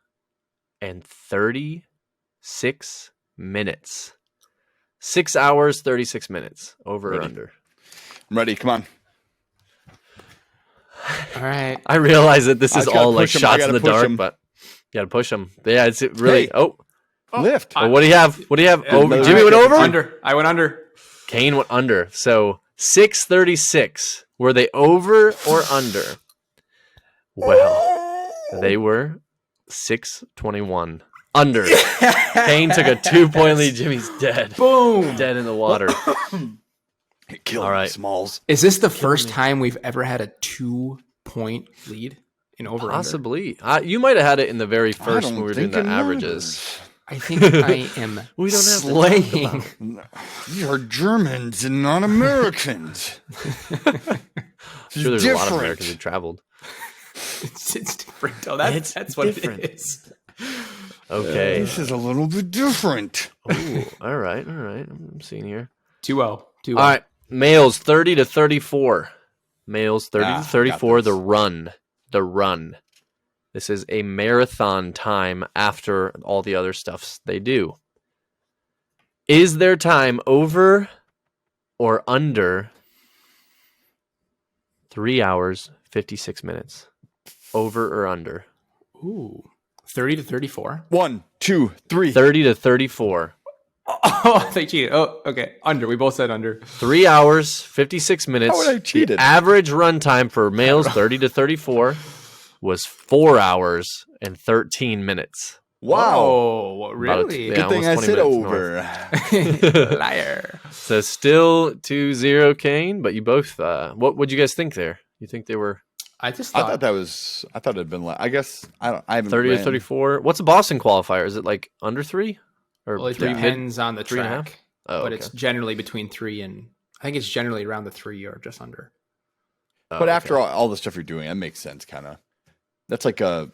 and 36 minutes? 6 hours, 36 minutes. Over Ready. or under? I'm ready. Come on. All right. I realize that this is all like push 'em. I shots in gotta the push dark, 'em. but you gotta push them. Yeah, it's really. Hey. Oh, Lift. what do you have? What do you have? Over. another- Jimmy went over. Under. I went under. Kane went under. So 636. Were they over or under? Well, they were 621. Under. Kane took a 2-point lead. Jimmy's dead. Boom. Dead in the water. Kill All right. Smalls. Is this the first time we've ever had a 2-point lead in over? Possibly. You might have had it in the very first when we were doing the think it averages. I think I am We don't have to talk slaying. We are Germans and not Americans. Sure, there's a lot of different. Americans who traveled. It's different. Oh, It's that's what different. it is. Okay. This is a little bit different. Ooh, all right. I'm seeing here. 2-0. 2-0. All right. Males 30 to 34. Males 30 Ah, to 34. got The this. run. The run. This is a marathon time after all the other stuffs they do. Is their time over or under 3 hours, 56 minutes? Over or under? Ooh. 30 to 34. 1, 2, 3. 30 to 34. Oh, they cheated. Oh, okay. Under. We both said under. 3 hours, 56 minutes. How would I cheat The it? average run time for males 30 to 34 was 4 hours and 13 minutes. Wow. Oh, About really? yeah, Good thing I almost 20 said minutes over. Liar. So still 2-0 Kane, but you both, what would you guys think there? You think they were I just I thought, thought it'd been I guess I haven't 30 to ran. 34? What's a Boston qualifier? Is it like under 3? Or well, it 3 mid? depends on the 3.5? track, Oh, but okay. it's generally between 3 and I think it's generally around the 3 or just under. Oh, But okay. after all the stuff you're doing, that makes sense kind of. That's like a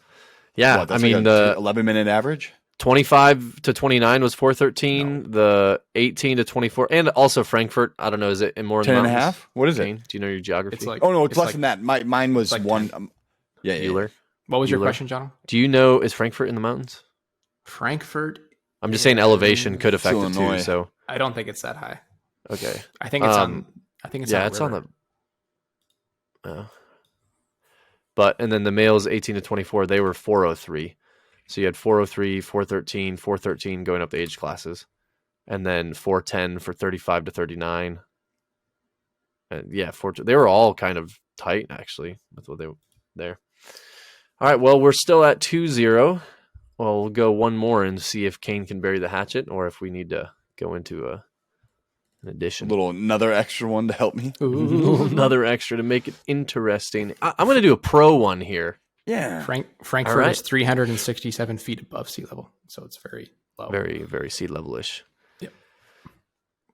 Yeah, what, I that's mean, like the 11-minute average. 25 to 29 was 413. The 18 to 24, and also Frankfurt. I don't know. Is it in more 10 and a mountains? half? What is it? Kane, do you know your geography? It's like Oh no, it's less like- than that. Mine was like one. 10. Yeah. Bueller. What was your Bueller. question, John? Do you know, is Frankfurt in the mountains? Frankfurt? I'm just saying elevation could It's affect it too. Illinois. So I don't think it's that high. okay, I think it's Um, on. I think it's yeah, on it's on river. the. But and then the males 18 to 24, they were 403. So you had 403, 413, 413 going up the age classes, and then 410 for 35 to 39. And yeah, they were all kind of tight actually. That's what they were there. All right, well we're still at 2-0. Well, we'll go one more and see if Kane can bury the hatchet, or if we need to go into an addition. Another extra one to help me. Another extra to make it interesting. I'm going to do a pro one here. Yeah. Frankfurt All right. is 367 feet above sea level, so it's very low. Very, very sea level-ish. Yep.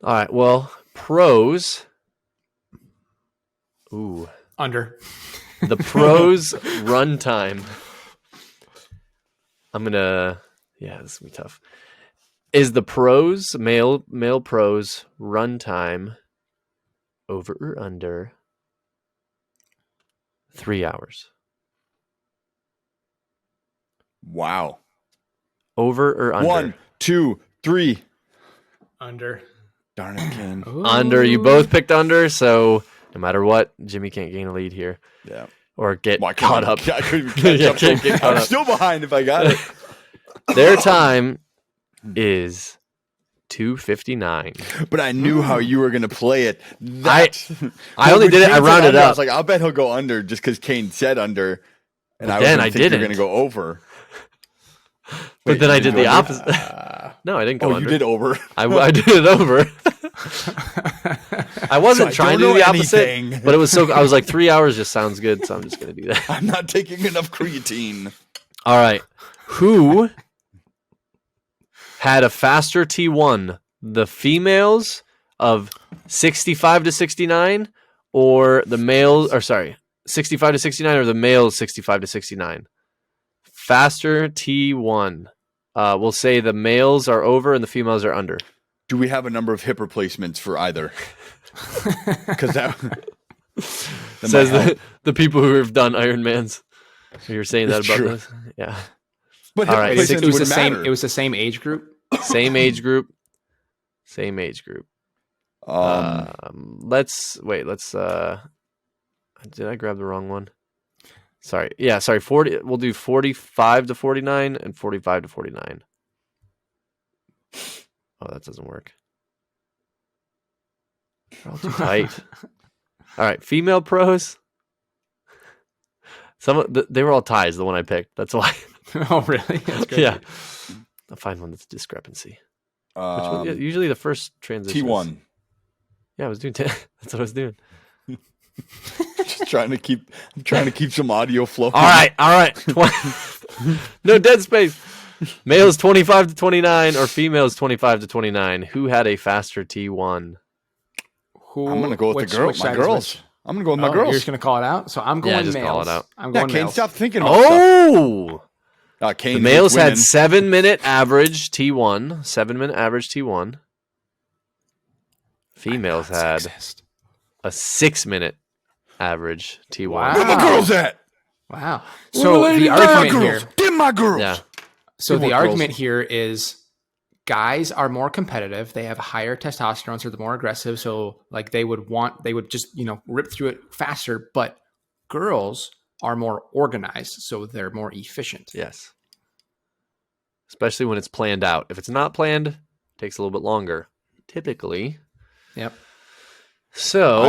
All right, well, pros. Ooh. Under. The pros run time. I'm going to, yeah, this is going to be tough. Is the pros, male pros run time over or under 3 hours? Wow. Over or under? 1, 2, 3. Under. Darn it, Kane. Under. You both picked under, so no matter what, Jimmy can't gain a lead here Yeah. or get Well, I caught up. I couldn't even catch Yeah, up. can't get caught I'm up. still behind if I got it. Their time is 259. But I knew how you were going to play it. I only did it. I rounded under, up. I was like, I'll bet he'll go under just because Kane said under. And But I then was I think you're didn't. going to go over. But then I did the under? opposite. No, I didn't go Oh, under. you did over. I did it over. I wasn't trying to do the opposite, anything. but it was so. I was like 3 hours just sounds good, so I'm just gonna do that. I'm not taking enough creatine. All right, who had a faster T1? The females of 65 to 69, or the males? Or sorry, 65 to 69, or the males 65 to 69? Faster T1. We'll say the males are over and the females are under. Do we have a number of hip replacements for either? Because that says the people who have done Ironmans. You're saying that It's about true. this? Yeah. But All hip right, replacements It was the wouldn't same. matter. It was the same age group. Same age group. Same age group. Let's wait. Let's. Did I grab the wrong one? Sorry. Yeah. Sorry. 40. We'll do 45 to 49 and 45 to 49. Oh, that doesn't work. They're all too tight. All right. Female pros. They were all ties. The one I picked. That's why. Oh, really? That's great. Yeah. I'll find one that's discrepancy. Usually the first transition. T1. Yeah, I was doing. That's what I was doing. Just trying to keep. I'm trying to keep some audio flow. All right. No dead space. Males 25 to 29 or females 25 to 29. Who had a faster T1? I'm gonna go with the girls. My side is girls. which? I'm gonna go with my Oh, girls. You're just gonna call it out. So I'm going Yeah, just males. call it out. I'm Yeah, going Kane, males. stop thinking about stuff. Oh, Kane, the males had winning. 7-minute average T1. 7-minute average T1. Females had Sexist. a 6-minute average T1. Wow. Where my girls at? Wow. So the argument here. Get my girls. Yeah. So Good the work, argument here is guys are more competitive. They have higher testosterone, so they're more aggressive. So like they would just, rip through it faster. But girls are more organized, so they're more efficient. Yes. Especially when it's planned out. If it's not planned, it takes a little bit longer. Typically. Yep. So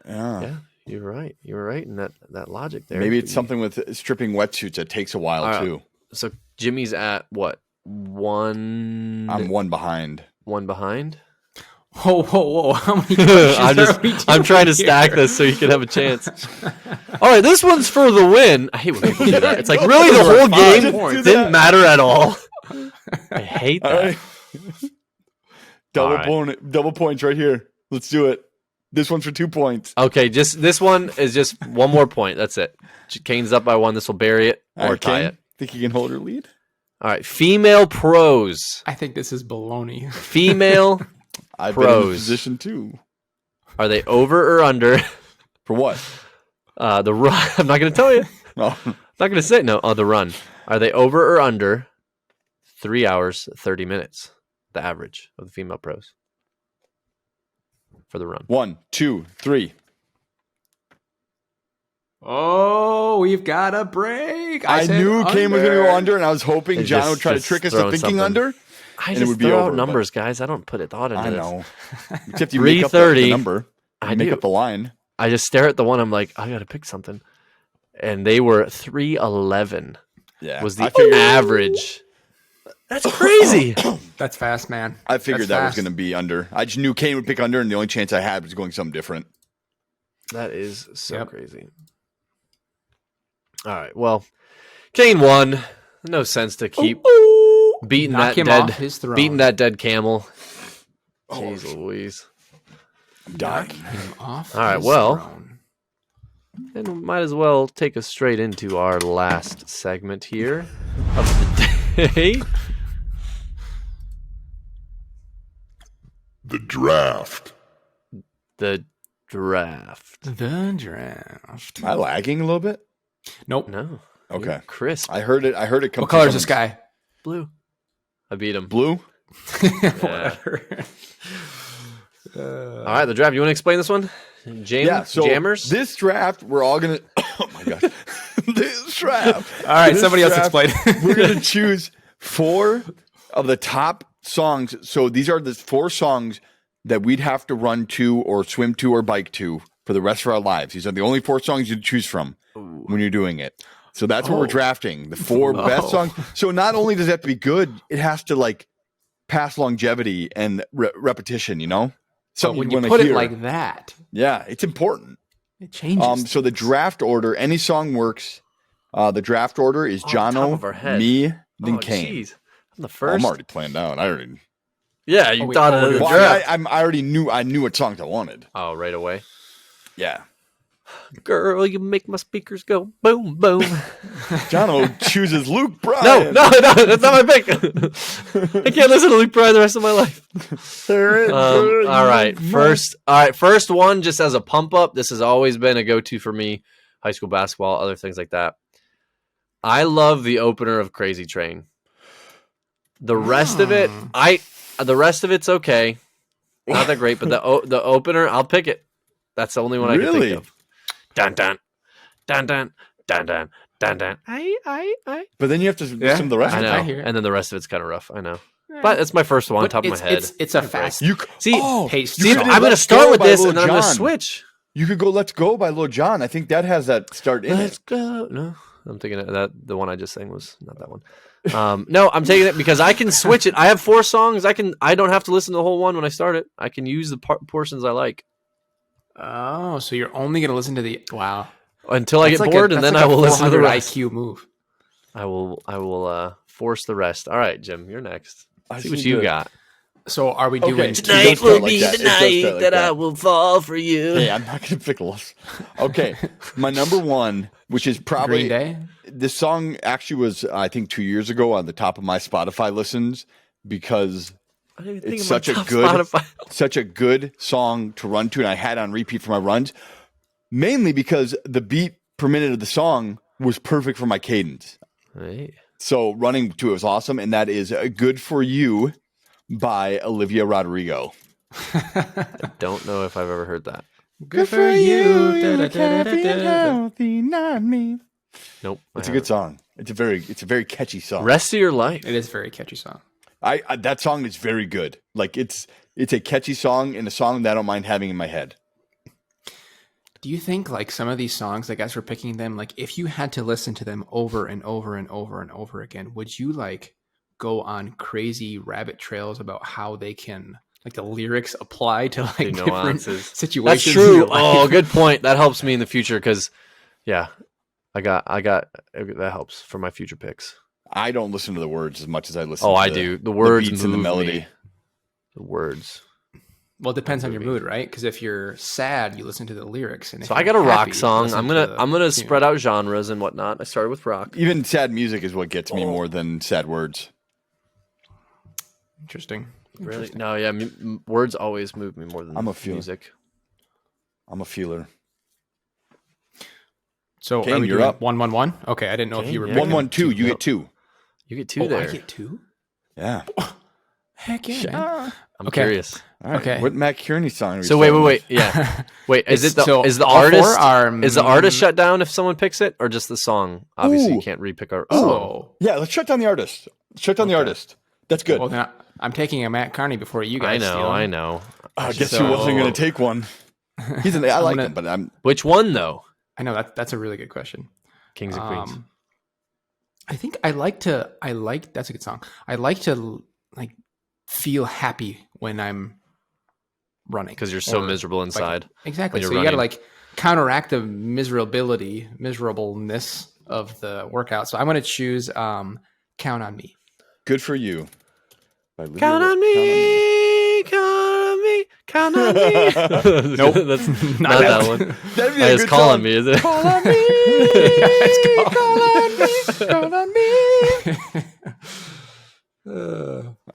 Yeah. yeah, you're right. You were right in that logic there. Maybe it's something with stripping wetsuits that takes a while All right. too. So Jimmy's at what? One. I'm one behind. One behind. Whoa. How many questions I'm trying to stack this so you can have a chance. All right, this one's for the win. I hate when people do that. It's like, really, the whole game didn't matter at all. I hate All that. right. Double points right here. Let's do it. This one's for 2 points. Okay, just this one is just one more point. That's it. Kane's up by one. This will bury it All or right, tie Kane, it. think you can hold her lead? All right, female pros. I think this is baloney. Female I've been in pros. this position too. Are they over or under For what? the run? I'm not going to tell you. Oh, I'm not going to say no. Oh, the run. Are they over or under 3 hours 30 minutes? The average of the female pros for the run. 1, 2, 3. Oh, we've got a break. I said knew Kane was going to go under, and I was hoping They John would try to just trick us to throwing thinking something. under. I And it just would be throw over, out but- numbers, guys. I don't put a thought into I this. know. Except you make up the 3:30. number. I You make do. up the line. I just stare at the one. I'm like, I got to pick something. And they were 3:11 Yeah. was I the figured, average. That's crazy. That's fast, man. I figured That's that was fast. going to be under. I just knew Kane would pick under, and the only chance I had was going something different. That is so Yep. crazy. All right. Well, Kane won. No sense to keep beating Knock that him dead, off his throne. beating that dead camel. Jeez Louise. I'm dying. Him off All right, his well. throne. And we might as well take us straight into our last segment here of the day. The draft. The draft. The draft. Am I lagging a little bit? Nope. No. Okay. You're crisp. I heard it. I heard it come. What color is through this guy? Blue. I beat him. Blue. Whatever. All right, the draft. You want to explain this one? Yeah. So Jammers? this draft, we're all gonna. Oh my gosh. This draft. All right, This somebody else draft, explain. We're gonna choose 4 of the top songs. So these are the 4 songs that we'd have to run to or swim to or bike to for the rest of our lives. These are the only 4 songs you choose from when you're doing it. So that's what we're drafting, the 4 best songs. So not only does it have to be good, it has to like pass longevity and repetition, you know? So when you put it like that, yeah, it's important. it changes. So the draft order, any song works. The draft order is Jono, me, then Kane. Geez. I'm the first. I'm already planned out. I already. Yeah, you thought of the draft. I already knew. I knew what songs I wanted. Oh, right away. Yeah. Girl, you make my speakers go boom, boom. Jono chooses Luke Bryan. No, that's not my pick. I can't listen to Luke Bryan the rest of my life. All right, first one, just as a pump up. This has always been a go-to for me. High school basketball, other things like that. I love the opener of Crazy Train. The rest of it, the rest of it's okay. Not that great, but the opener, I'll pick it. That's the only one I can think of. Dun dun dun dun dun dun dun dun. But then you have to listen to the rest. I know, and then the rest of it's kind of rough. I know, but it's my first one, top of my head. It's a fast. Pace. I'm going to start with this, and then I'm going to switch. You could go "Let's Go" by Lil Jon. I think that has that start in Let's go. No, I'm thinking that the one I just sang was not that one. No, I'm taking it because I can switch it. I have 4 songs. I don't have to listen to the whole one when I start it. I can use the portions I like. Oh, so you're only going to listen to the until I get bored, and then I will listen to the rest. IQ move. I will force the rest. All right, Jim, you're next. See what you got. So are we doing tonight will be the night that I will fall for you? Hey, I'm not going to pick Los. Okay, my number 1, which is probably Green Day. This song actually was, I think, 2 years ago on the top of my Spotify listens because it's such a good song to run to, and I had on repeat for my runs, mainly because the beat per minute of the song was perfect for my cadence. Right. So running to it was awesome, and that is "Good for You" by Olivia Rodrigo. I don't know if I've ever heard that. Good for you. Healthy, not me. Nope. It's a good song. It's a very catchy song. Rest of your life. It is a very catchy song. I that song is very good. Like it's a catchy song and a song that I don't mind having in my head. Do you think like some of these songs, like as we're picking them, like if you had to listen to them over and over and over and over again, would you like go on crazy rabbit trails about how they can like the lyrics apply to like different situations? That's true. Oh, good point. That helps me in the future because, yeah, I got that helps for my future picks. I don't listen to the words as much as I listen. Oh, to I do. The words beats and the melody. Me. The words. Well, it depends on your mood, right? Because if you're sad, you listen to the lyrics. And so I got a rock song. I'm gonna spread out genres and whatnot. I started with rock. Even sad music is what gets me more than sad words. Interesting. Really? No, yeah. Words always move me more than music. I'm a feeler. So Kane, are we you're doing up. 1-1-1? Okay, I didn't know if you were 1-1-2. You get 2. You get 2 there. I get 2? Yeah. Heck yeah. I'm curious. All right. Okay. What Matt Kearney song are we So wait. Yeah. Wait, is the artist shut down if someone picks it or just the song? Obviously you can't repick our song. Yeah, let's shut down the artist. Shut down the artist. That's good. Well, then I'm taking a Matt Kearney before you guys. I know. I guess he wasn't going to take one. I like him, but I'm. Which one though? I know that's a really good question. Kings and Queens. I think that's a good song. I like to like feel happy when I'm running because you're so miserable inside. Like, exactly. So you got to like counteract the miserableness of the workout. So I'm going to choose "Count on Me." Good for you. Count on me. Count on me. Nope, that's not that one. It's Call on Me, is it? Call on me. Call on me.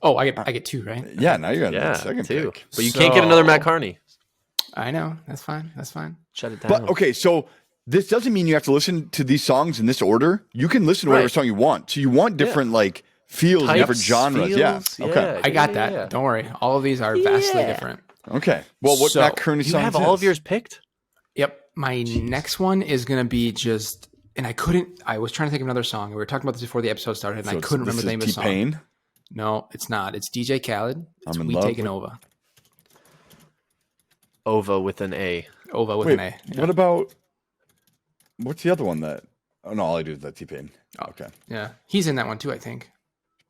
Oh, I get 2, right? Yeah, now you're on the second 2. pick. But you can't get another Matt Kearney. I know. That's fine. Shut it down. But okay, so this doesn't mean you have to listen to these songs in this order. You can listen to whatever song you want. So you want different like feels, different genres. Okay. I got that. Yeah. Don't worry. All of these are vastly different. Okay. Well, what Matt Kearney songs you have all of yours picked? Yep. My next one is going to be just, and I was trying to think of another song. We were talking about this before the episode started, and I couldn't remember the name of the song. T-Pain? No, it's not. It's DJ Khaled. It's I'm in We love Taking with- Over. Ova with an A. Ova with Wait, an A. Yeah. what about what's the other one that? Oh no, all I do is that T-Pain. Oh. Okay, Yeah, he's in that one too, I think.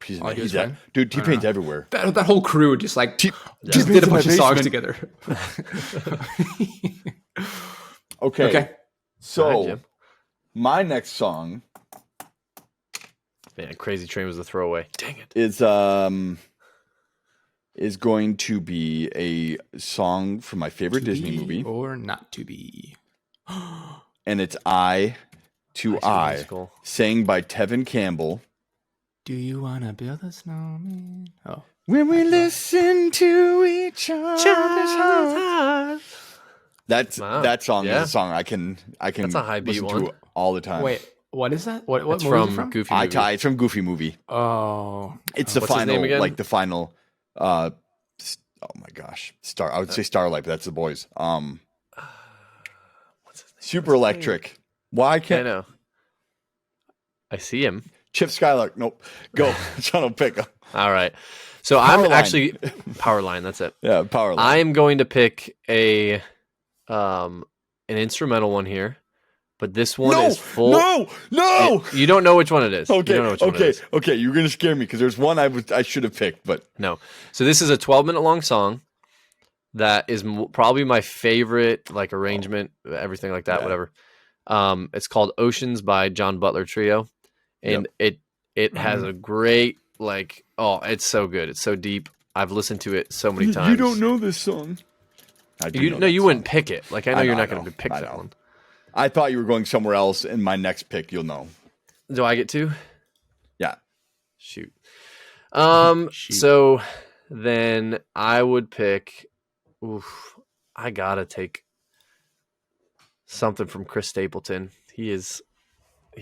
he's, All I do he's is that, win. dude. T-Pain's everywhere. That whole crew just like T- just T-Pain's did a in bunch my of songs basement. together. Okay, Okay. so All right, Jim. my next song Man, Crazy Train was a throwaway. Dang it. is going to be a song from my favorite To Disney be movie, or not to be. and it's "Eye to High School Eye," Musical. sang by Tevin Campbell. Do you wanna build a snowman? Oh, When we listen to each other's hearts. That's Wow. that song Yeah. is a song I can That's a high beat listen one. to all the time. wait. What is that? What It's movie is it from from? Goofy Eye Movie. to Eye. It's from Goofy Movie. Oh, It's the What's his final, name again? like the final. Oh my gosh, I would say Starlight, but that's the boys. What's his name? Super Electric. Why I can't know. I see him. Chip Skylark? Nope. Go, John. I'll pick him. All right. So Powerline. I'm actually Powerline. That's it. Yeah, Power Line. I'm going to pick an instrumental one here, but this one is full. No. You don't know which one it is. You Okay, don't know which one it is. okay. You're gonna scare me because there's one I should have picked, but No. So this is a 12-minute long song that is probably my favorite, like arrangement, everything like that, Yeah. whatever. It's called Oceans by John Butler Trio, and it has a great it's so good. It's so deep. I've listened to it so many times. you don't know this song. I do know that you song. wouldn't pick it. Like I know you're not going to pick I that know. one. I thought you were going somewhere else, and my next pick, you'll know. Do I get to? Yeah. Shoot. Shoot. So then I would pick. I gotta take something from Chris Stapleton. He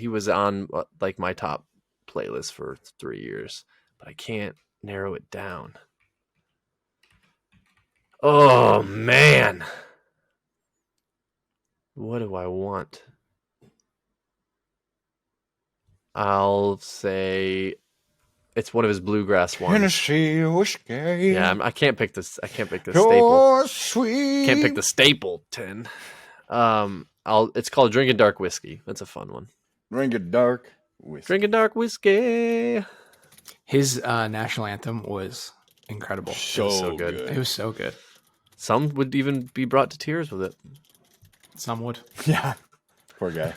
was on like my top playlist for 3 years, but I can't narrow it down. Oh man, what do I want? I'll say it's one of his bluegrass ones. Tennessee whiskey. Yeah, I can't pick this. I can't pick the staple. You're sweet. Can't pick the Stapleton. It's called Drinking Dark Whiskey. That's a fun one. Ring of dark whiskey. Drinking Dark Whiskey. his national anthem was incredible. so good. It was so good. Some would even be brought to tears with it. Some would. Yeah. Poor guy.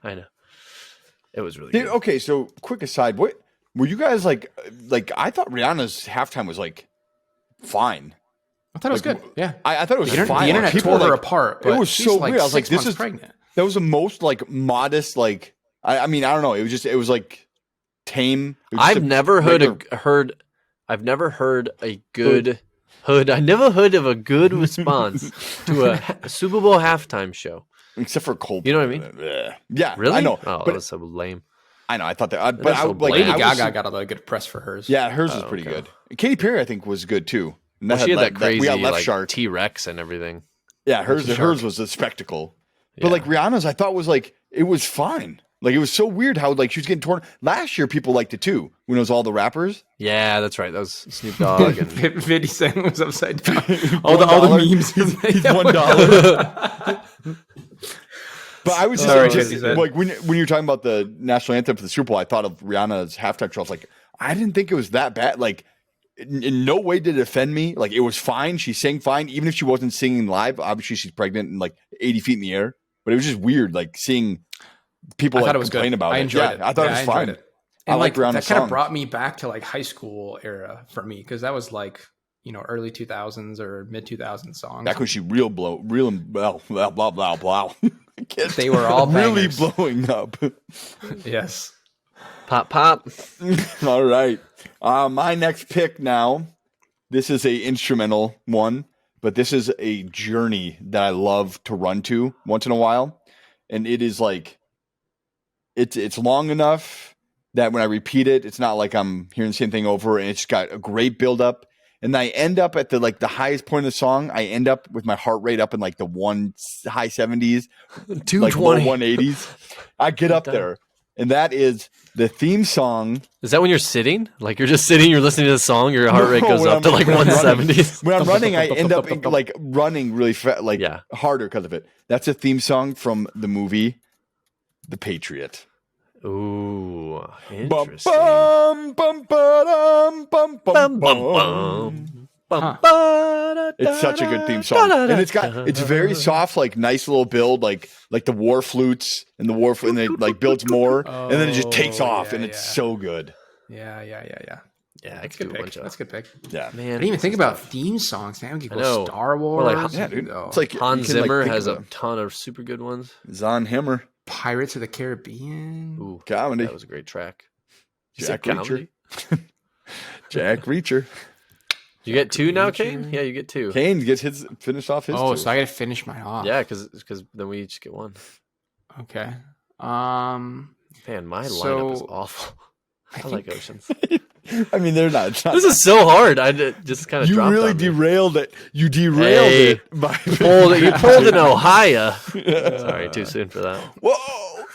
I know. It was really Dude, good. okay, so quick aside, what were you guys like I thought Rihanna's halftime was like fine. I thought it was good. Yeah. I thought it was The fine. internet People tore were, her like, apart. It but was she's so like weird. I was like, 6 this months is pregnant. that was the most like modest, like I mean, I don't know. It was like tame. It was just I've a never regular- I've never heard a good hood. I never heard of a good response to a Super Bowl halftime show. except for Coldplay. You know what I mean? Yeah, Really? I know. Oh, that but was so lame. I know. I thought that, but That's I so like bland. Lady I was- Gaga got a lot of good press for hers. Yeah, hers was Oh, pretty okay. good. Katy Perry, I think, was good too. And Well, she had like, that crazy we got left like shark. T Rex and everything. Yeah, hers Shark. hers was a spectacle. But Yeah. like Rihanna's, I thought was like it was fine. Like it was so weird how like she was getting torn. Last year, people liked it too when it was all the rappers. Yeah, that's right. That was Snoop Dogg and 50 Cent was upside down. All the memes. He's $1. But I was just Sorry, like, just, 50 Cent. like when you're talking about the national anthem for the Super Bowl, I thought of Rihanna's halftime show. I was like, I didn't think it was that bad. Like, in no way did it offend me. Like, it was fine. She sang fine, even if she wasn't singing live. Obviously, she's pregnant and like 80 feet in the air. But it was just weird, like seeing people I like thought it was complain good. about I it. enjoyed Yeah, it. I thought it was enjoyed fine. it. I And like like Rihanna's that kind of songs. brought me back to like high school era for me because that was like early 2000s or mid 2000s songs. Back when she real blah blah blah blah. They were all really bangers. blowing up. Yes. Pop Pop. All right. My next pick now. This is a instrumental one, but this is a journey that I love to run to once in a while, and it is like it's long enough that when I repeat it, it's not like I'm hearing the same thing over, and it's got a great build up. And I end up at the highest point of the song. I end up with my heart rate up in like the high 70s, like low 220. 180s. I get up there. and that is the theme song. Is that when you're sitting? Like you're just sitting, you're listening to the song, your heart rate goes up to like 170. When I'm running, I end up like running really fast, like Yeah. harder because of it. That's a theme song from the movie The Patriot. Ooh, Bum, interesting. bum, bum, ba-dum, bum, bum, Bum, bum, bum. bum. Huh. It's such a good theme song, and it's very soft, like nice little build, like the war flutes and and then it like builds more, and then it just takes off, and it's so good. Yeah. Yeah, I That's a could do good a pick. bunch of. That's a good pick. Yeah, Man, I didn't even this think is about tough. theme songs. Man, we could I go know. Star Or Wars. like, yeah, dude. Go It's like Hans you can, like, Zimmer think has of a ton of super good ones. Zahn Hammer, Pirates of the Caribbean. Ooh, comedy, that was a great track. You Jack said comedy? Reacher, Jack Reacher. You get two now, Reacher. Kane? Yeah, you get two. Kane gets finish off his. Oh, two. so I got to finish mine off. Yeah, because then we each get one. Okay. Man, my lineup is So, awful. I I like think- oceans. I mean, they're not. It's not This is so hard. Just kind of you dropped really on me. derailed it. You derailed Hey, it by You pulled an Ohio. Sorry, too soon for that. Whoa!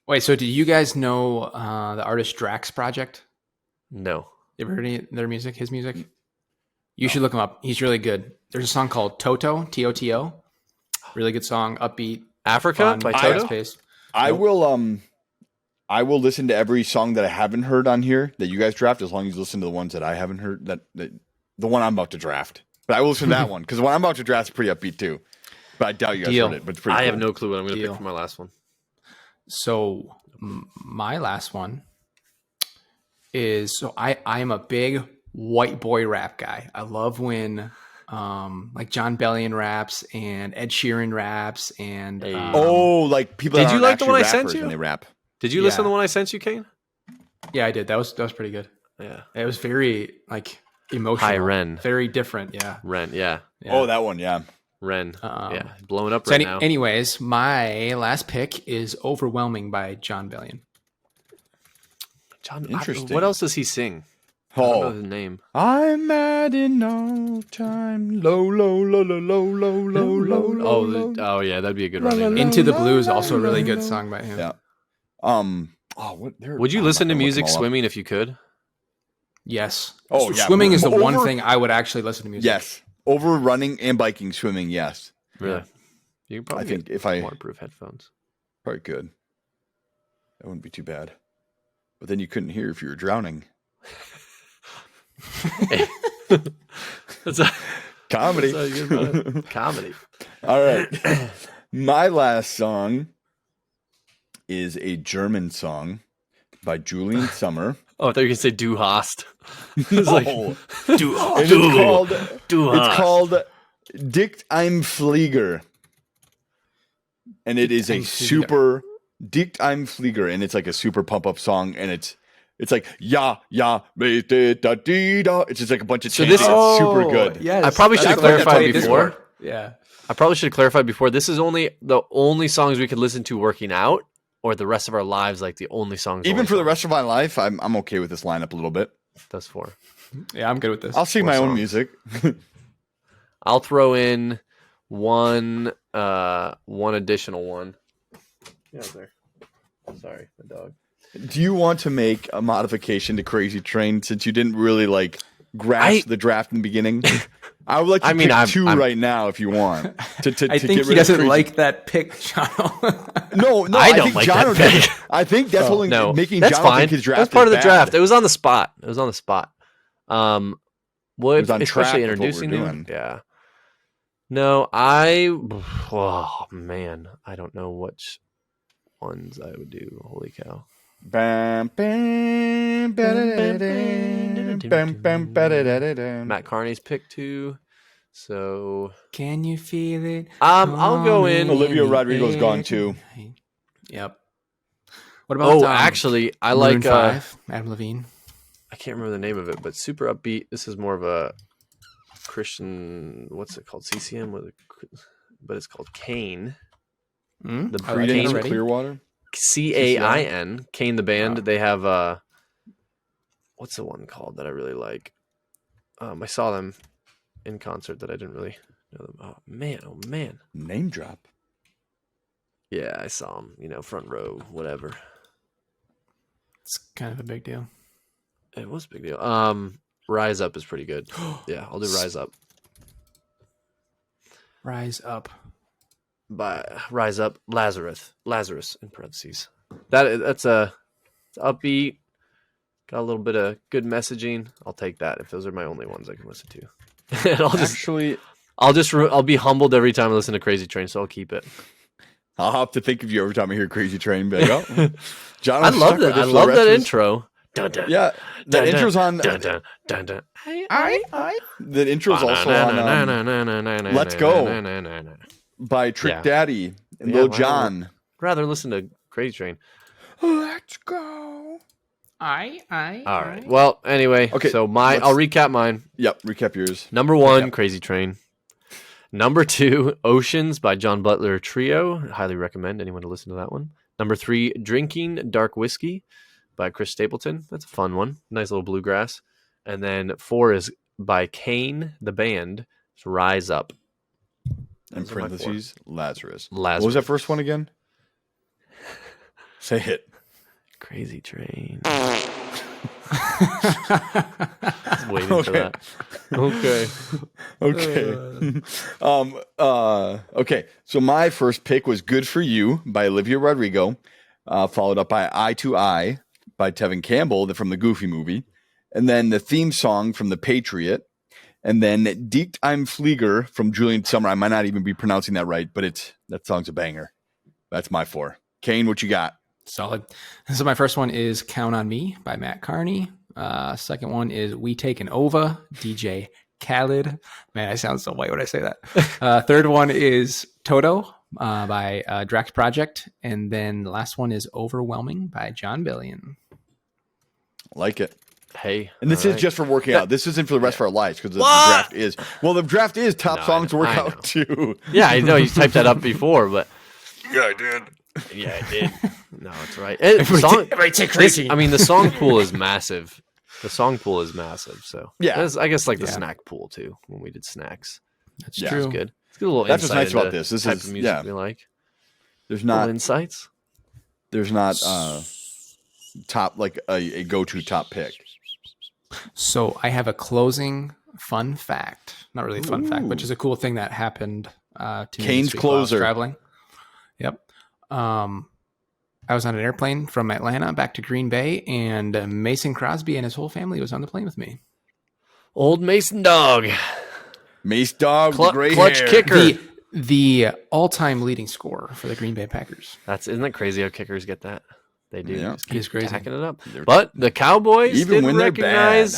Wait, so do you guys know the artist Drax Project? No. You ever heard any of their music, his music? You should look him up. He's really good. There's a song called Toto, Toto. Really good song, upbeat, Africa fun, by Toto? fast-paced. I will listen to every song that I haven't heard on here that you guys draft, as long as you listen to the ones that I haven't heard. That the one I'm about to draft, but I will listen to that one because the one I'm about to draft is pretty upbeat too. But I doubt you guys Deal. heard it. But it's pretty. I cool. have no clue what I'm going to Deal. pick for my last one. So my last one is I'm a big white boy rap guy. I love when like John Bellion raps and Ed Sheeran raps and Hey. Like people. Did that you aren't like the one I actually sent rappers you? when they rap? Did you listen to Yeah. the one I sent you, Kane? yeah, I did. That was pretty good. Yeah. It was very like emotional. Hi, Ren. Very different. Yeah. Ren, yeah. Yeah. Oh, that one, yeah. Ren. Um, Yeah. Blowing up So right now. anyways, my last pick is Overwhelming by John Bellion. John, Interesting. what else does he sing? I don't know Oh, his name. I'm mad in no time. Low, low, low, low, low, low, low, low, low, low. Oh, yeah, that'd be a good running. Into the Blues, also a really good song by him. Yeah. What? Would you listen to I'm gonna look music them all up. swimming if you could? Yes. Oh, yeah. Swimming is the one Over- thing I would actually listen to music. Yes, over running and biking, swimming. Yes, Really? You can probably I think get if I waterproof headphones. probably could. That wouldn't be too bad. But then you couldn't hear if you were drowning. That's a, Comedy. that's how you get about it. Comedy. All right. My last song is a German song by Julian Sommer. Oh, I thought you were going to say Du hast. It's like, No. Du, And du, du it's hast. called Dicht im Flieger. And it is a Im Flieger. super Dicht im Flieger, and it's like a super pump up song, and it's like ja da dee da. It's just like a bunch of So chanting. this- It's super good. Yes. I probably should have That's what I clarified played before. Discord. Yeah. I probably should have clarified before. This is only the only songs we could listen to working out, or the rest of our lives, like the only songs. Even only for the songs? rest of my life, I'm okay with this lineup a little bit. That's four. Yeah, I'm good with this. I'll sing Four my own songs. music. I'll throw in one additional one. Yeah, there. Sorry, my dog. Do you want to make a modification to Crazy Train since you didn't really like grasp the draft in the beginning? I would like to pick two right now if you want. To I get think rid he of doesn't Crazy- like that pick, Jono. No, I don't think like John that pick. I think that's only No, making that's John fine. think his draft That's part is of the bad. draft. It was on the spot. It was on the spot. What It was on track especially with what we're introducing you? doing. Yeah. No, oh man, I don't know which ones I would do. Holy cow! Bam, bam, ba-da-da-da, bam, bam, ba-da-da-da-da. Matt Carney's pick two. So Can you feel it? I'll go in. coming Olivia in the Rodrigo's air gone too. tonight? Yep. What about? Oh, actually, I Maroon like. 5, Adam Levine. I can't remember the name of it, but super upbeat. This is more of a Christian. What's it called? CCM, but it's called Kane. Mm? The I like it Kane already. Clearwater. CAIN. Kane the band. Wow. They have what's the one called that I really like? I saw them in concert that I didn't really know them. Oh man. Name drop. Yeah, I saw them. Front row, whatever. It's kind of a big deal. It was a big deal. Rise Up is pretty good. Yeah, I'll do Rise Up. Rise Up. Rise Up, Lazarus in parentheses. That's it's upbeat. Got a little bit of good messaging. I'll take that if those are my only ones I can listen to. And I'll be humbled every time I listen to Crazy Train, so I'll keep it. I'll have to think of you every time I hear Crazy Train. But oh, John, I love that. I love that intro. Dun, dun, yeah, that intro's on. Dun, dun, dun, dun. The intro's also on. Let's Go by Trick Daddy and Lil Jon. I'd rather listen to Crazy Train. Let's go. All right. Well, anyway, okay, so I'll recap mine. Yep, recap yours. Number 1, Crazy Train. Number 2, Oceans by John Butler Trio. Highly recommend anyone to listen to that one. Number 3, Drinking Dark Whiskey by Chris Stapleton. That's a fun one. Nice little bluegrass. And then 4 is by Kane, the band. It's Rise Up. In parentheses, Lazarus. What was that first one again? Say it. Crazy Train. Waiting for that. Okay. So my first pick was Good For You by Olivia Rodrigo, followed up by Eye to Eye by Tevin Campbell from the Goofy movie, and then the theme song from The Patriot, and then Dicht Im Flieger from Julian Summer. I might not even be pronouncing that right, but that song's a banger. That's my 4. Kane, what you got? Solid. So my first one is Count on Me by Matt Carney. Second one is We Taken Over, DJ Khaled. Man, I sound so white when I say that. Third one is Toto by Drax Project. And then the last one is Overwhelming by John Billion. Like it. Hey. And this is just for working out. This isn't for the rest of our lives because the draft is. Well, the draft is top songs to work out too. Yeah, I know. You typed that up before, but. Yeah, I did. Yeah, I did. No, it's right. The song pool is massive. The song pool is massive. So yeah, I guess like the snack pool too when we did snacks. That's true. It's good. It's good. A little. That's what's insight nice about this. This type is of music we like. There's not little insights. There's not top like a go-to top pick. So I have a closing fun fact. Not really a fun fact, but just a cool thing that happened to me. Kane's closer. Traveling. Yep. I was on an airplane from Atlanta back to Green Bay, and Mason Crosby and his whole family was on the plane with me. Old Mason Dog. Mace Dog, clutch hair. kicker. The all-time leading scorer for the Green Bay Packers. Isn't that crazy how kickers get that? They do. Yeah. He's crazy. Hacking it up. But the Cowboys even when they're bad.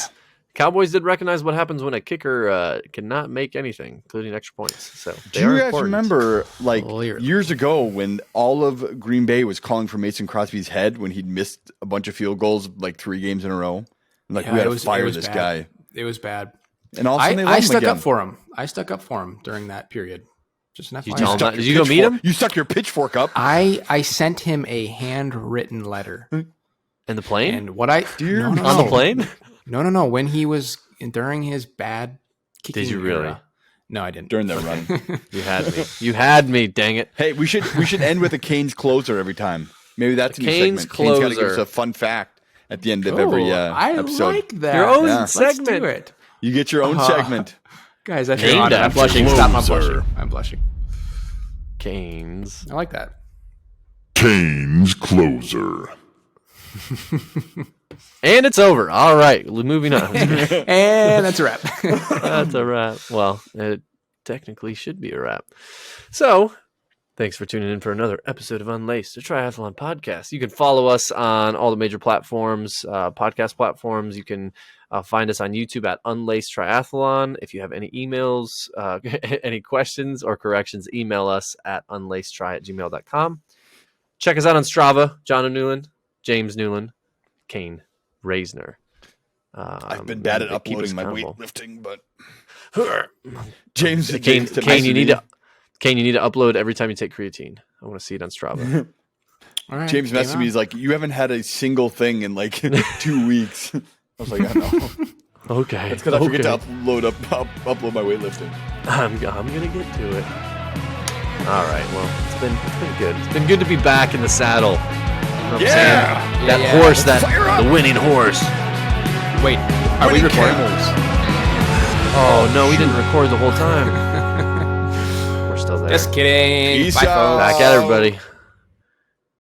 Cowboys did recognize what happens when a kicker cannot make anything, including extra points. So do you guys remember, like years ago, when all of Green Bay was calling for Mason Crosby's head when he'd missed a bunch of field goals like 3 games in a row? Like we had to fire this guy. It was bad. And all of a sudden I stuck up for him. I stuck up for him during that period. Just an FYI. Did you go meet him? You stuck your pitchfork up. I sent him a handwritten letter. In the plane? And what I on the plane? No. When he was during his bad kicking. Did you really? Era. No, I didn't. During that run. You had me. You had me, dang it. Hey, we should end with a Kane's closer every time. Maybe that's a new Kane's segment. closer. Kane's got to give us a fun fact at the end of every episode. I like that. Your own Let's segment. do it. You get your own segment. Guys, I feel honored. I'm blushing. Stop, I'm blushing. I'm blushing. Canes. I like that. Kane's closer. And it's over. All right, moving on. And that's a wrap. That's a wrap. Well, it technically should be a wrap. So, thanks for tuning in for another episode of Unlaced, a triathlon podcast. You can follow us on all the major platforms, podcast platforms. You can find us on YouTube at Unlaced Triathlon. If you have any emails, any questions or corrections, email us at unlacedtri@gmail.com. Check us out on Strava, John Newland, James Newland, Kane Reisner. I've been bad at uploading my weightlifting, but James, Kane, you need to upload every time you take creatine. I want to see it on Strava. All right, James messaged me. He's like, "You haven't had a single thing in like 2 weeks." I was like, "I know." Okay, that's because I forget to upload my weightlifting. I'm gonna get to it. All right. Well, it's been good. It's been good to be back in the saddle. what I'm Yeah. saying? That Yeah. horse, Fire up. the winning horse. Wait, are we Winning recording? camels. Oh no, we didn't record the whole time. We're still there. Just kidding. Peace Bye, out. folks. Back at everybody.